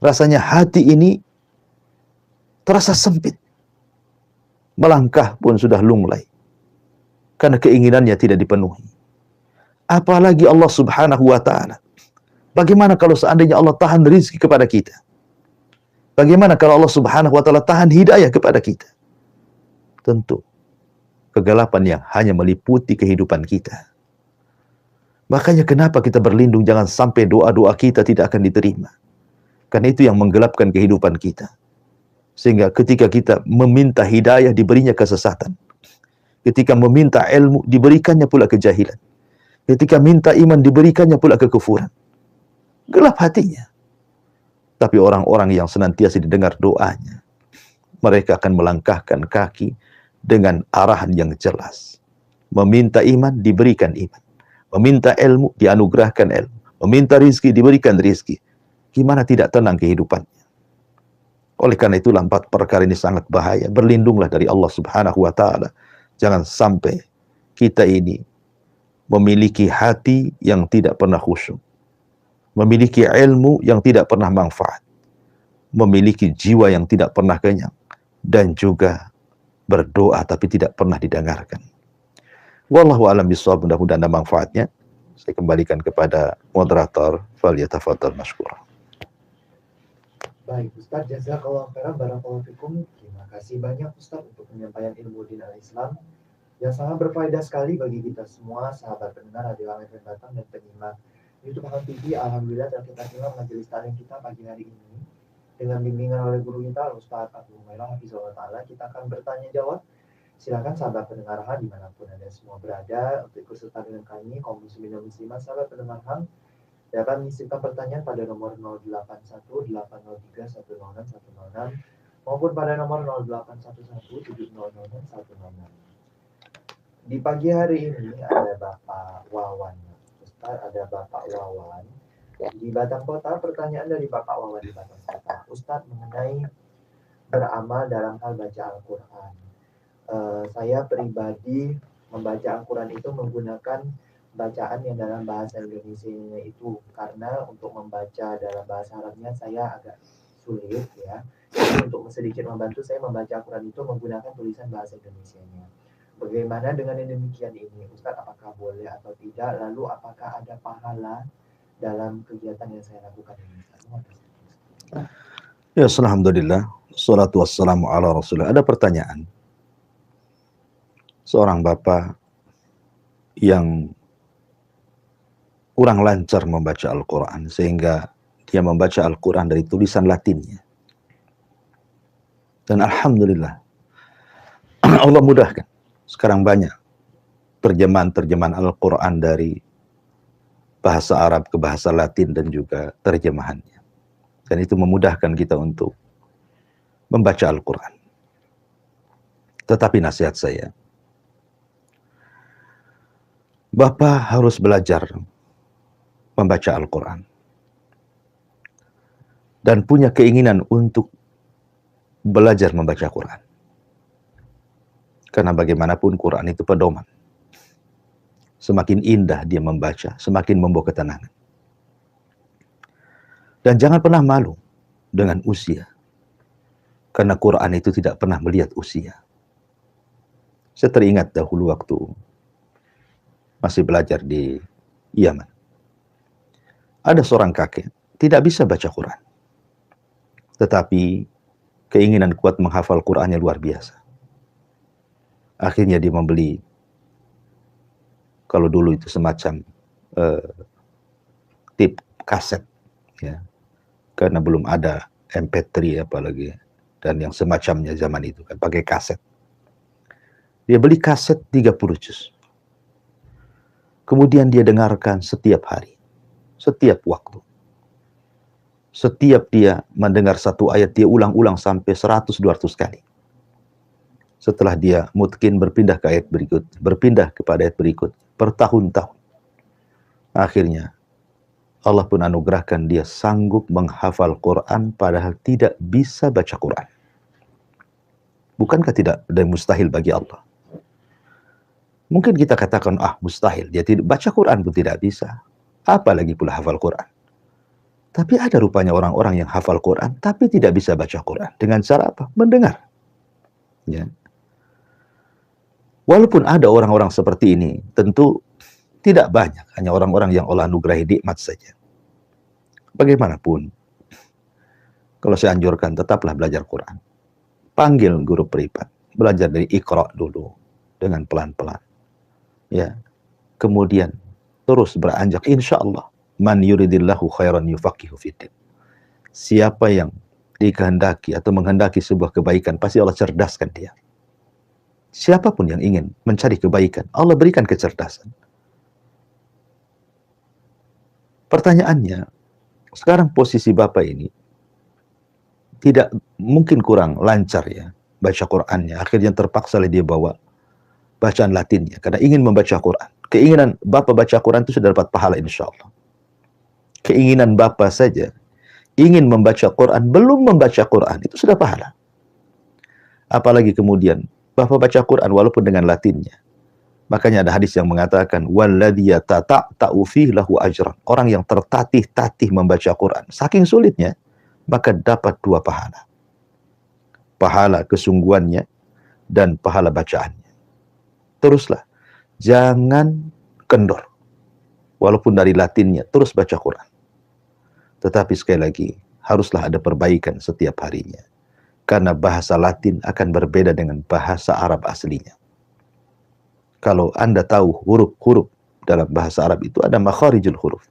Rasanya hati ini terasa sempit. Melangkah pun sudah lunglai, karena keinginannya tidak dipenuhi. Apalagi Allah Subhanahu wa ta'ala. Bagaimana kalau seandainya Allah tahan rizki kepada kita? Bagaimana kalau Allah Subhanahu wa ta'ala tahan hidayah kepada kita? Tentu kegelapan yang hanya meliputi kehidupan kita. Makanya kenapa kita berlindung jangan sampai doa-doa kita tidak akan diterima. Karena itu yang menggelapkan kehidupan kita. Sehingga ketika kita meminta hidayah diberinya kesesatan. Ketika meminta ilmu diberikannya pula kejahilan. Ketika minta iman diberikannya pula kekufuran. Gelap hatinya. Tapi orang-orang yang senantiasa didengar doanya, mereka akan melangkahkan kaki dengan arahan yang jelas. Meminta iman, diberikan iman. Meminta ilmu, dianugerahkan ilmu. Meminta rizki, diberikan rizki. Gimana tidak tenang kehidupannya? Oleh karena itu, empat perkara ini sangat bahaya. Berlindunglah dari Allah Subhanahu wa ta'ala. Jangan sampai kita ini memiliki hati yang tidak pernah khusyuk, memiliki ilmu yang tidak pernah manfaat, memiliki jiwa yang tidak pernah kenyang, dan juga berdoa tapi tidak pernah didengarkan. Wallahu a'lam bishawab, mudah-mudahan ada manfaatnya. Saya kembalikan kepada moderator, falyatafaddal mashkura. Baik, Ustaz, jazakallahu khairan, barakallahu fikum. Terima kasih banyak Ustaz untuk penyampaian ilmu din al-Islam yang sangat berfaedah sekali bagi kita semua, sahabat pendengar Radio Alam Batam dan penyimak YouTube Alam TV. Alhamdulillah telah kita simak majelis taklim kita pagi hari ini dengan bimbingan oleh guru kita Ustaz Abu Humairah Hafizahullah Ta'ala. Kita akan bertanya jawab. Silakan sahabat pendengar HAM dimanapun Anda semua berada untuk ikut serta dengan kami kaum muslimin dan muslimat. Sahabat pendengar HAM dapat mengirimkan pertanyaan pada nomor 081 803 106 106 maupun pada nomor 0811 7006 106. Di pagi hari ini ada Bapak Wawan. Ustaz, ada Bapak Wawan di Batam Kota. Pertanyaan dari Bapak Wawan di Batam Kota, Ustaz, mengenai beramal dalam hal baca Al-Quran. Saya pribadi membaca Al-Quran itu menggunakan bacaan yang dalam bahasa Indonesia itu, karena untuk membaca dalam bahasa Arabnya saya agak sulit ya. Jadi untuk sedikit membantu saya membaca Al-Quran itu menggunakan tulisan bahasa Indonesianya. Bagaimana dengan yang demikian ini, Ustaz? Apakah boleh atau tidak? Lalu apakah ada pahala dalam kegiatan yang saya lakukan ini? Ya, alhamdulillah. Salatu wassalamu ala Rasulullah. Ada pertanyaan. Seorang bapak yang kurang lancar membaca Al-Quran, sehingga dia membaca Al-Quran dari tulisan Latinnya. Dan alhamdulillah, Allah mudahkan. Sekarang banyak terjemahan Al-Quran dari bahasa Arab ke bahasa Latin dan juga terjemahannya. Dan itu memudahkan kita untuk membaca Al-Quran. Tetapi nasihat saya, Bapak harus belajar membaca Al-Quran. Dan punya keinginan untuk belajar membaca Quran. Karena bagaimanapun Quran itu pedoman. Semakin indah dia membaca, semakin membawa ketenangan. Dan jangan pernah malu dengan usia. Karena Quran itu tidak pernah melihat usia. Saya teringat dahulu waktu masih belajar di Yaman. Ada seorang kakek, tidak bisa baca Quran. Tetapi keinginan kuat menghafal Qurannya luar biasa. Akhirnya dia membeli, kalau dulu itu semacam tip kaset, ya, karena belum ada MP3 apalagi, dan yang semacamnya zaman itu kan pakai kaset. Dia beli kaset 30 juz. Kemudian dia dengarkan setiap hari, setiap waktu. Setiap dia mendengar satu ayat, dia ulang-ulang sampai 100-200 kali. Setelah dia mungkin berpindah ke ayat berikut, berpindah kepada ayat berikut, bertahun-tahun. Akhirnya, Allah pun anugerahkan dia sanggup menghafal Quran padahal tidak bisa baca Quran. Bukankah tidak ada mustahil bagi Allah? Mungkin kita katakan, mustahil, dia tidak baca Quran pun tidak bisa. Apalagi pula hafal Quran. Tapi ada rupanya orang-orang yang hafal Quran, tapi tidak bisa baca Quran. Dengan cara apa? Mendengar. Ya. Walaupun ada orang-orang seperti ini, tentu tidak banyak. Hanya orang-orang yang Allah anugerahi nikmat saja. Bagaimanapun, kalau saya anjurkan, tetaplah belajar Quran. Panggil guru privat. Belajar dari Iqra dulu. Dengan pelan-pelan. Ya. Kemudian, terus beranjak. Insya Allah. Man yuridillahu khairan yufaqihu fiddin. Siapa yang dikehendaki atau menghendaki sebuah kebaikan, pasti Allah cerdaskan dia. Siapapun yang ingin mencari kebaikan, Allah berikan kecerdasan. Pertanyaannya, sekarang posisi Bapak ini tidak mungkin kurang lancar ya baca Qur'annya. Akhirnya terpaksa dia bawa bacaan Latinnya karena ingin membaca Quran. Keinginan Bapak baca Quran itu sudah dapat pahala insya Allah. Keinginan Bapak saja ingin membaca Quran, belum membaca Quran, itu sudah pahala. Apalagi kemudian Bapak baca Quran walaupun dengan Latinnya. Makanya ada hadis yang mengatakan walladzi yatata'u fihi lahu ajran. Orang yang tertatih-tatih membaca Quran, saking sulitnya, maka dapat 2 pahala. Pahala kesungguhannya dan pahala bacaannya. Teruslah, jangan kendor. Walaupun dari Latinnya, terus baca Quran. Tetapi sekali lagi, haruslah ada perbaikan setiap harinya. Karena bahasa Latin akan berbeda dengan bahasa Arab aslinya. Kalau Anda tahu huruf-huruf dalam bahasa Arab itu ada makharijul huruf.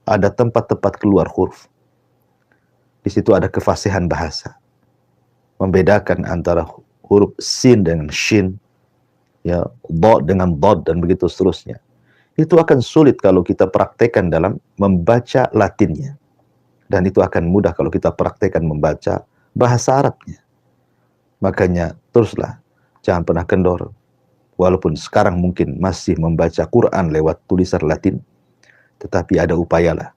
Ada tempat-tempat keluar huruf. Di situ ada kefasihan bahasa. Membedakan antara huruf sin dengan shin, ya, dod dengan dod, dan begitu seterusnya. Itu akan sulit kalau kita praktekkan dalam membaca Latinnya. Dan itu akan mudah kalau kita praktekkan membaca bahasa Arabnya. Makanya teruslah, jangan pernah kendor. Walaupun sekarang mungkin masih membaca Quran lewat tulisan Latin, tetapi ada upayalah.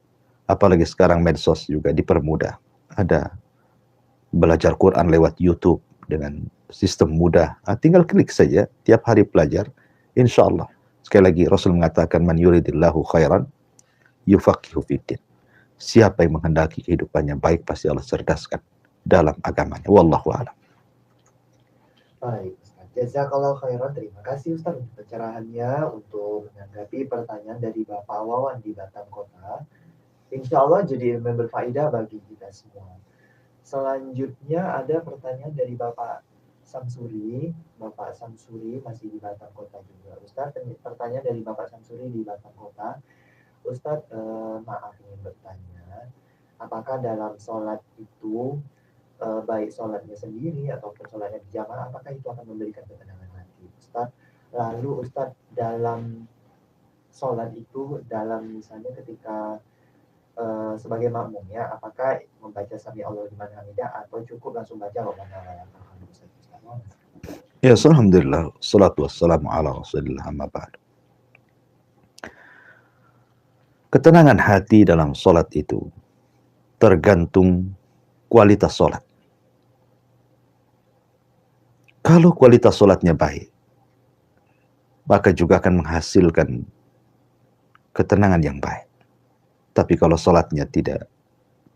Apalagi sekarang medsos juga dipermudah. Ada belajar Quran lewat YouTube dengan sistem mudah. Tinggal klik saja, tiap hari belajar, insya Allah. Sekali lagi Rasul mengatakan, man yuridillahu khairan yufaqihu fiddin. Siapa yang menghendaki kehidupannya baik, pasti Allah cerdaskan dalam agamanya. Wallahu a'lam. Baik, jazakallahu khairan. Terima kasih Ustaz untuk pencerahannya, untuk menanggapi pertanyaan dari Bapak Wawan di Batam Kota. Insya Allah jadi ilmu yang berfaedah bagi kita semua. Selanjutnya ada pertanyaan dari Bapak Samsuri. Bapak Samsuri masih di Batam Kota juga. Ustaz, pertanyaan dari Bapak Samsuri di Batam Kota. Ustaz, maaf ingin bertanya, apakah dalam sholat itu baik sholatnya sendiri ataupun sholatnya berjamaah, apakah itu akan memberikan ketenangan hati, Ustaz? Lalu Ustaz, dalam sholat itu, dalam misalnya ketika sebagai makmum ya, apakah membaca sami Allah liman hamidah atau cukup langsung baca Rabbana walakal hamd, Ustaz? Ya, alhamdulillah, salatu wassalamu ala Rasulillah, amma ba'd. Ketenangan hati dalam sholat itu tergantung kualitas sholat. Kalau kualitas sholatnya baik, maka juga akan menghasilkan ketenangan yang baik. Tapi kalau sholatnya tidak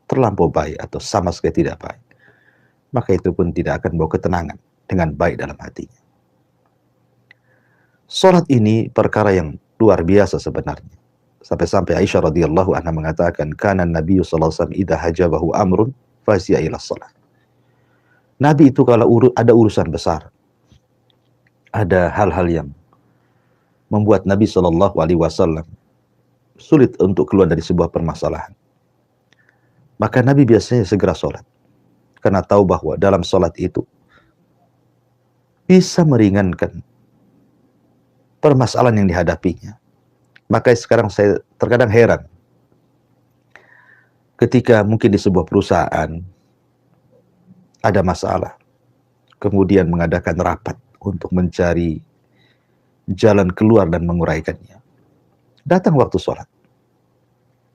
terlampau baik atau sama sekali tidak baik, maka itu pun tidak akan bawa ketenangan dengan baik dalam hatinya. Sholat ini perkara yang luar biasa sebenarnya. Sampai-sampai Aisyah radhiyallahu anha mengatakan, kana Nabi sallallahu alaihi wasallam idza hajabahu amrun fasiya ila shalah. Nabi itu kalau ada urusan besar, ada hal-hal yang membuat Nabi sallallahu alaihi wasallam sulit untuk keluar dari sebuah permasalahan, maka Nabi biasanya segera sholat, karena tahu bahwa dalam sholat itu bisa meringankan permasalahan yang dihadapinya. Maka sekarang saya terkadang heran ketika mungkin di sebuah perusahaan ada masalah, kemudian mengadakan rapat untuk mencari jalan keluar dan menguraikannya. Datang waktu sholat,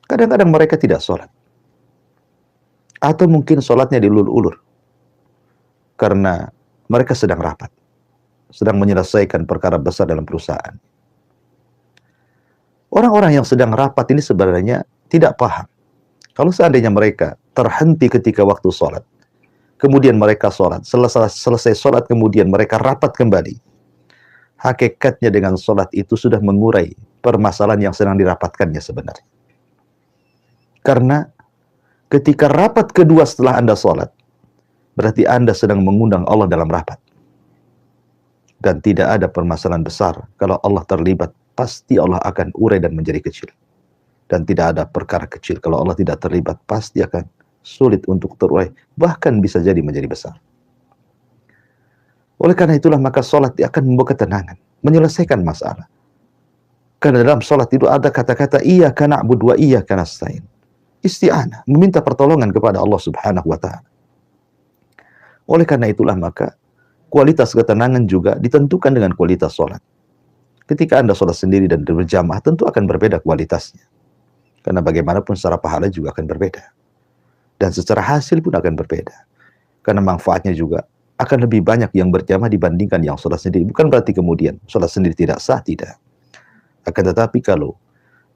kadang-kadang mereka tidak sholat, atau mungkin sholatnya diulur-ulur karena mereka sedang rapat, sedang menyelesaikan perkara besar dalam perusahaan. Orang-orang yang sedang rapat ini sebenarnya tidak paham. Kalau seandainya mereka terhenti ketika waktu sholat, kemudian mereka sholat, selesai sholat kemudian mereka rapat kembali, hakikatnya dengan sholat itu sudah mengurai permasalahan yang sedang dirapatkannya sebenarnya. Karena ketika rapat kedua setelah Anda sholat, berarti Anda sedang mengundang Allah dalam rapat. Dan tidak ada permasalahan besar. Kalau Allah terlibat, pasti Allah akan urai dan menjadi kecil. Dan tidak ada perkara kecil. Kalau Allah tidak terlibat, pasti akan sulit untuk terurai. Bahkan bisa jadi menjadi besar. Oleh karena itulah maka sholat akan membawa ketenangan, menyelesaikan masalah. Karena dalam sholat itu ada kata-kata iyyaka na'budu wa iyyaka nasta'in. Isti'anah, meminta pertolongan kepada Allah Subhanahu wa taala. Oleh karena itulah maka kualitas ketenangan juga ditentukan dengan kualitas sholat. Ketika Anda sholat sendiri dan berjamaah, tentu akan berbeda kualitasnya. Karena bagaimanapun secara pahala juga akan berbeda. Dan secara hasil pun akan berbeda. Karena manfaatnya juga akan lebih banyak yang berjamaah dibandingkan yang sholat sendiri. Bukan berarti kemudian sholat sendiri tidak sah, tidak. Akan tetapi kalau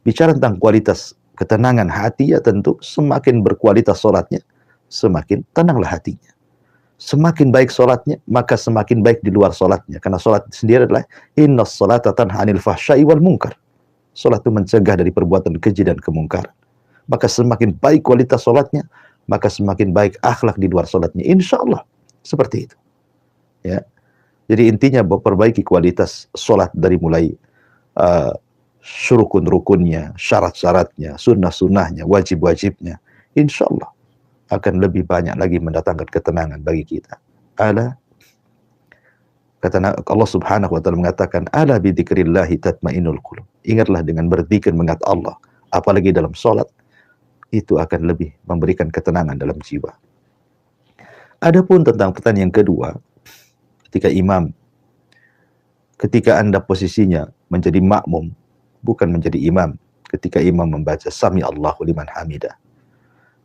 bicara tentang kualitas ketenangan hati, ya tentu semakin berkualitas sholatnya, semakin tenanglah hatinya. Semakin baik sholatnya, maka semakin baik di luar sholatnya. Karena sholat sendiri adalah innas sholata tanha 'anil fahsya'i wal munkar. Sholat itu mencegah dari perbuatan keji dan kemungkaran. Maka semakin baik kualitas sholatnya, maka semakin baik akhlak di luar sholatnya. Insya Allah seperti itu. Ya. Jadi intinya perbaiki kualitas sholat dari mulai uh, rukun-rukunnya, syarat-syaratnya, sunnah-sunnahnya, wajib-wajibnya. Insya Allah akan lebih banyak lagi mendatangkan ketenangan bagi kita. Ala, kata Allah Subhanahu wa taala mengatakan, ala bidzikrillahi tatmainnul qulub. Ingatlah dengan berzikir mengingat Allah, apalagi dalam sholat, itu akan lebih memberikan ketenangan dalam jiwa. Adapun tentang pertanyaan yang kedua, ketika Anda posisinya menjadi makmum, bukan menjadi imam, ketika imam membaca Sami Allahu liman hamidah,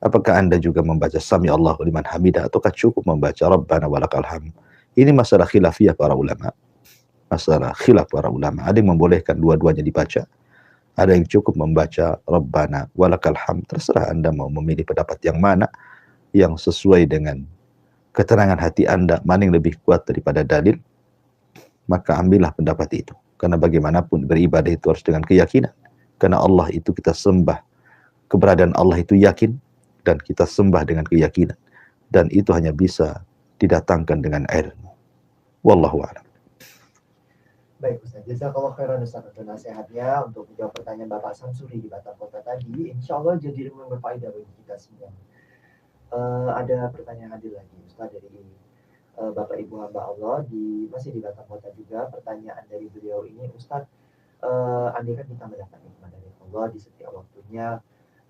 apakah Anda juga membaca Sami Allahu liman hamidah ataukah cukup membaca Rabbana walakal hamd? Ini masalah khilafiyah para ulama. Masalah khilaf para ulama. Ada yang membolehkan dua-duanya dibaca. Ada yang cukup membaca Rabbana walakal hamd. Terserah Anda mau memilih pendapat yang mana yang sesuai dengan ketenangan hati Anda, mana yang lebih kuat daripada dalil, maka ambillah pendapat itu. Karena bagaimanapun beribadah itu harus dengan keyakinan. Karena Allah itu kita sembah. Keberadaan Allah itu yakin dan kita sembah dengan keyakinan. Dan itu hanya bisa didatangkan dengan ilmu. Wallahu a'lam. Baik Ustaz, jazakallah khairan Ustaz untuk nasihatnya, untuk menjawab pertanyaan Bapak Samsuri di Batam Kota tadi. Insya Allah jadi ilmu yang berfaedah bagi kita semua. Ada pertanyaan hadir lagi Ustaz dari Bapak Ibu hamba Allah masih di Batam Kota juga. Pertanyaan dari beliau ini, Ustaz, andai kan kita mendapat nikmat dari Allah di setiap waktunya,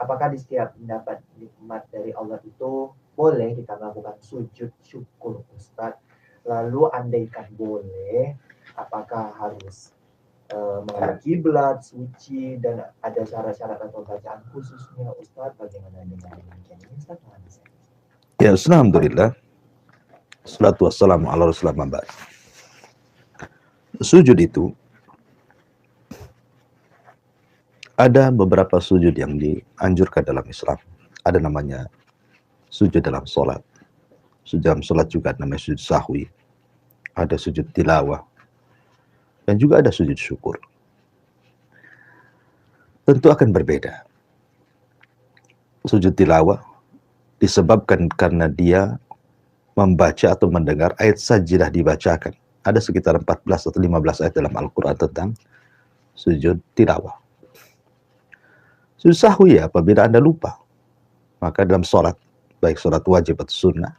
apakah di setiap mendapat nikmat dari Allah itu boleh kita melakukan sujud syukur Ustaz? Lalu andaikan boleh, apakah harus menghadap kiblat, suci, dan ada syarat-syarat atau bacaan khususnya Ustaz? Bagaimana dengan demikian ini Ustaz? Ya, alhamdulillah. Salatu wassalamu ala rasulillah. Sujud itu ada beberapa sujud yang dianjurkan dalam Islam. Ada namanya sujud dalam sholat. Sujud dalam sholat juga namanya sujud sahwi. Ada sujud tilawah. Dan juga ada sujud syukur. Tentu akan berbeda. Sujud tilawah disebabkan karena dia membaca atau mendengar ayat sajidah dibacakan. Ada sekitar 14 atau 15 ayat dalam Al-Quran tentang sujud tilawah. Sujud sahwi apabila Anda lupa. Maka dalam sholat, baik sholat wajib atau sunnah,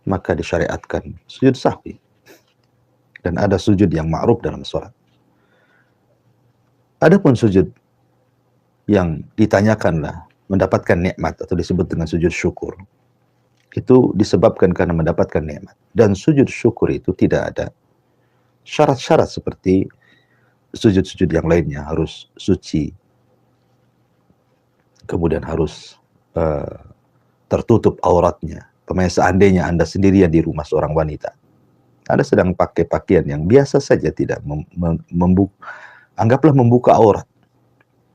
maka disyariatkan sujud sahwi. Dan ada sujud yang ma'ruf dalam sholat. Adapun sujud yang ditanyakanlah mendapatkan nikmat atau disebut dengan sujud syukur, itu disebabkan karena mendapatkan nikmat. Dan sujud syukur itu tidak ada syarat-syarat seperti sujud-sujud yang lainnya, harus suci, kemudian harus tertutup auratnya. Seandainya Anda sendirian di rumah seorang wanita, Anda sedang pakai pakaian yang biasa saja, tidak anggaplah membuka aurat,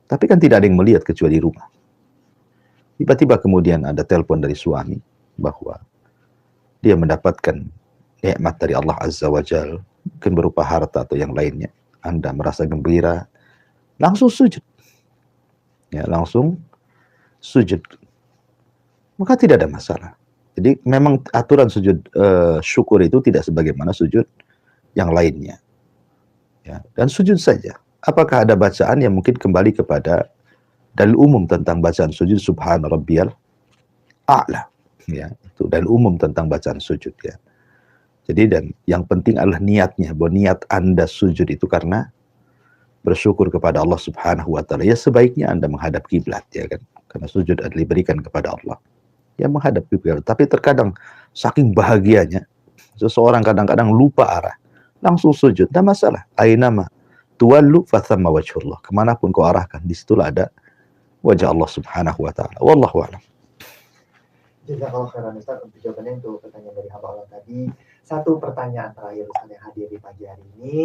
tapi kan tidak ada yang melihat kecuali di rumah. Tiba-tiba kemudian ada telepon dari suami bahwa dia mendapatkan nikmat dari Allah Azza wa Jal, mungkin berupa harta atau yang lainnya. Anda merasa gembira, langsung sujud. Ya, langsung sujud. Maka tidak ada masalah. Jadi memang aturan sujud syukur itu tidak sebagaimana sujud yang lainnya. Ya, dan sujud saja. Apakah ada bacaan yang mungkin kembali kepada dalil umum tentang bacaan sujud, subhana rabbiyal a'la. Ya, itu dalil umum tentang bacaan sujud ya. Jadi dan yang penting adalah niatnya, bahwa niat Anda sujud itu karena bersyukur kepada Allah Subhanahu wa taala. Ya sebaiknya Anda menghadap kiblat ya kan. Karena sujud adalah diberikan kepada Allah. Ya menghadap kiblat. Tapi terkadang saking bahagianya seseorang kadang-kadang lupa arah, langsung sujud. Tidak masalah. Ainama tuwallu fathamma wajhullah. Kemanapun kau arahkan, disitulah ada wajah Allah Subhanahu wa taala. Wallahu a'lam. Jazakallahu khairan Ustaz untuk jawabannya untuk pertanyaan dari hamba Allah tadi. Satu pertanyaan terakhir Ustaz yang hadir di pagi hari ini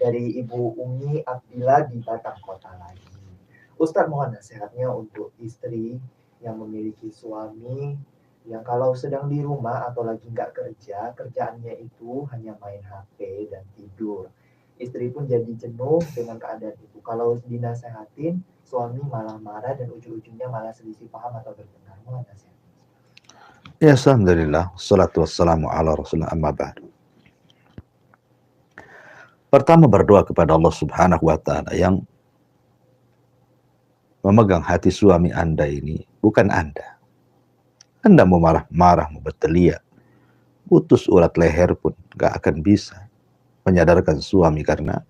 dari Ibu Umi Abdillah di Batam Kota lagi. Ustaz mohon nasihatnya untuk istri yang memiliki suami yang kalau sedang di rumah atau lagi nggak kerja, kerjaannya itu hanya main HP dan tidur. Istri pun jadi jenuh dengan keadaan itu. Kalau dinasehatin, suami malah marah dan ujung-ujungnya malah selisih paham atau bertengkar. Mohon nasihat. Ya, alhamdulillah, salatu wassalamu ala rasulullah amma ba'du. Pertama, berdoa kepada Allah Subhanahu wa Ta'ala yang memegang hati suami Anda ini, bukan Anda. Anda mau marah-marah, mau berteriak, putus urat leher pun gak akan bisa menyadarkan suami, karena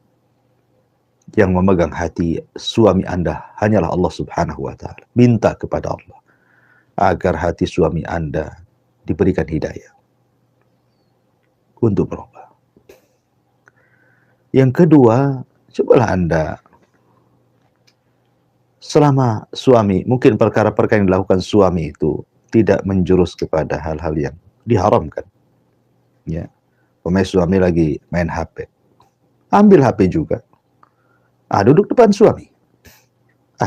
yang memegang hati suami Anda hanyalah Allah Subhanahu wa Ta'ala. Minta kepada Allah agar hati suami Anda diberikan hidayah untuk berubah. Yang kedua, cobalah Anda selama suami, mungkin perkara-perkara yang dilakukan suami itu tidak menjurus kepada hal-hal yang diharamkan. Ya, suami lagi main HP, ambil HP juga. Duduk depan suami.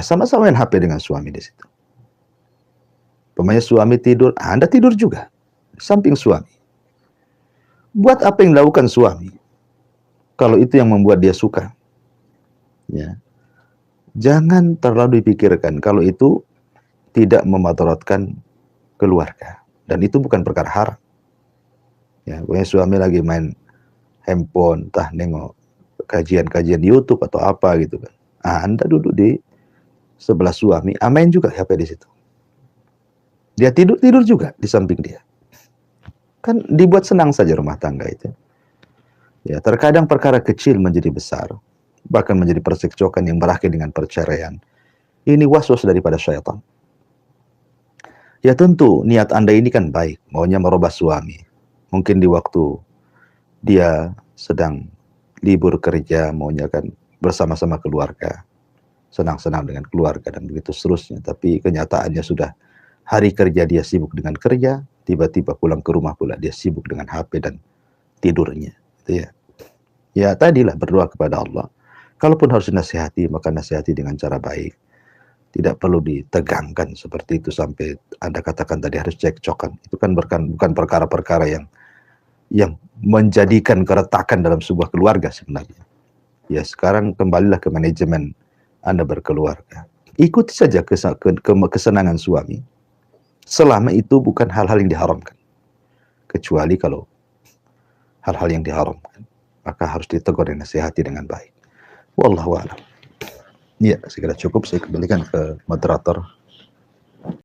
Sama-sama main HP dengan suami di situ. Suami tidur, Anda tidur juga samping suami. Buat apa yang dilakukan suami, kalau itu yang membuat dia suka, ya, jangan terlalu dipikirkan kalau itu tidak memudaratkan keluarga, dan itu bukan perkara haram. Ya, suami lagi main handphone, entah nengok kajian-kajian di YouTube atau apa gitu kan. Anda duduk di sebelah suami, main juga HP di situ. Dia tidur juga di samping dia. Kan dibuat senang saja rumah tangga itu. Ya, terkadang perkara kecil menjadi besar, bahkan menjadi percekcokan yang berakhir dengan perceraian. Ini waswas daripada syaitan. Ya tentu niat Anda ini kan baik, maunya merubah suami. Mungkin di waktu dia sedang libur kerja, maunya kan bersama-sama keluarga, senang-senang dengan keluarga dan begitu seterusnya. Tapi kenyataannya sudah hari kerja dia sibuk dengan kerja, tiba-tiba pulang ke rumah pula dia sibuk dengan HP dan tidurnya. Ya, ya tadilah berdoa kepada Allah. Kalaupun harus dinasihati, maka nasihati dengan cara baik. Tidak perlu ditegangkan seperti itu sampai Anda katakan tadi harus cekcokan. Itu kan bukan perkara-perkara yang menjadikan keretakan dalam sebuah keluarga sebenarnya. Ya, sekarang kembalilah ke manajemen Anda berkeluarga. Ikuti saja kesenangan suami, selama itu bukan hal-hal yang diharamkan. Kecuali kalau hal-hal yang diharamkan, maka harus ditegur dan nasihati dengan baik. Wallahu a'lam. Ya, segera cukup, saya kembalikan ke moderator.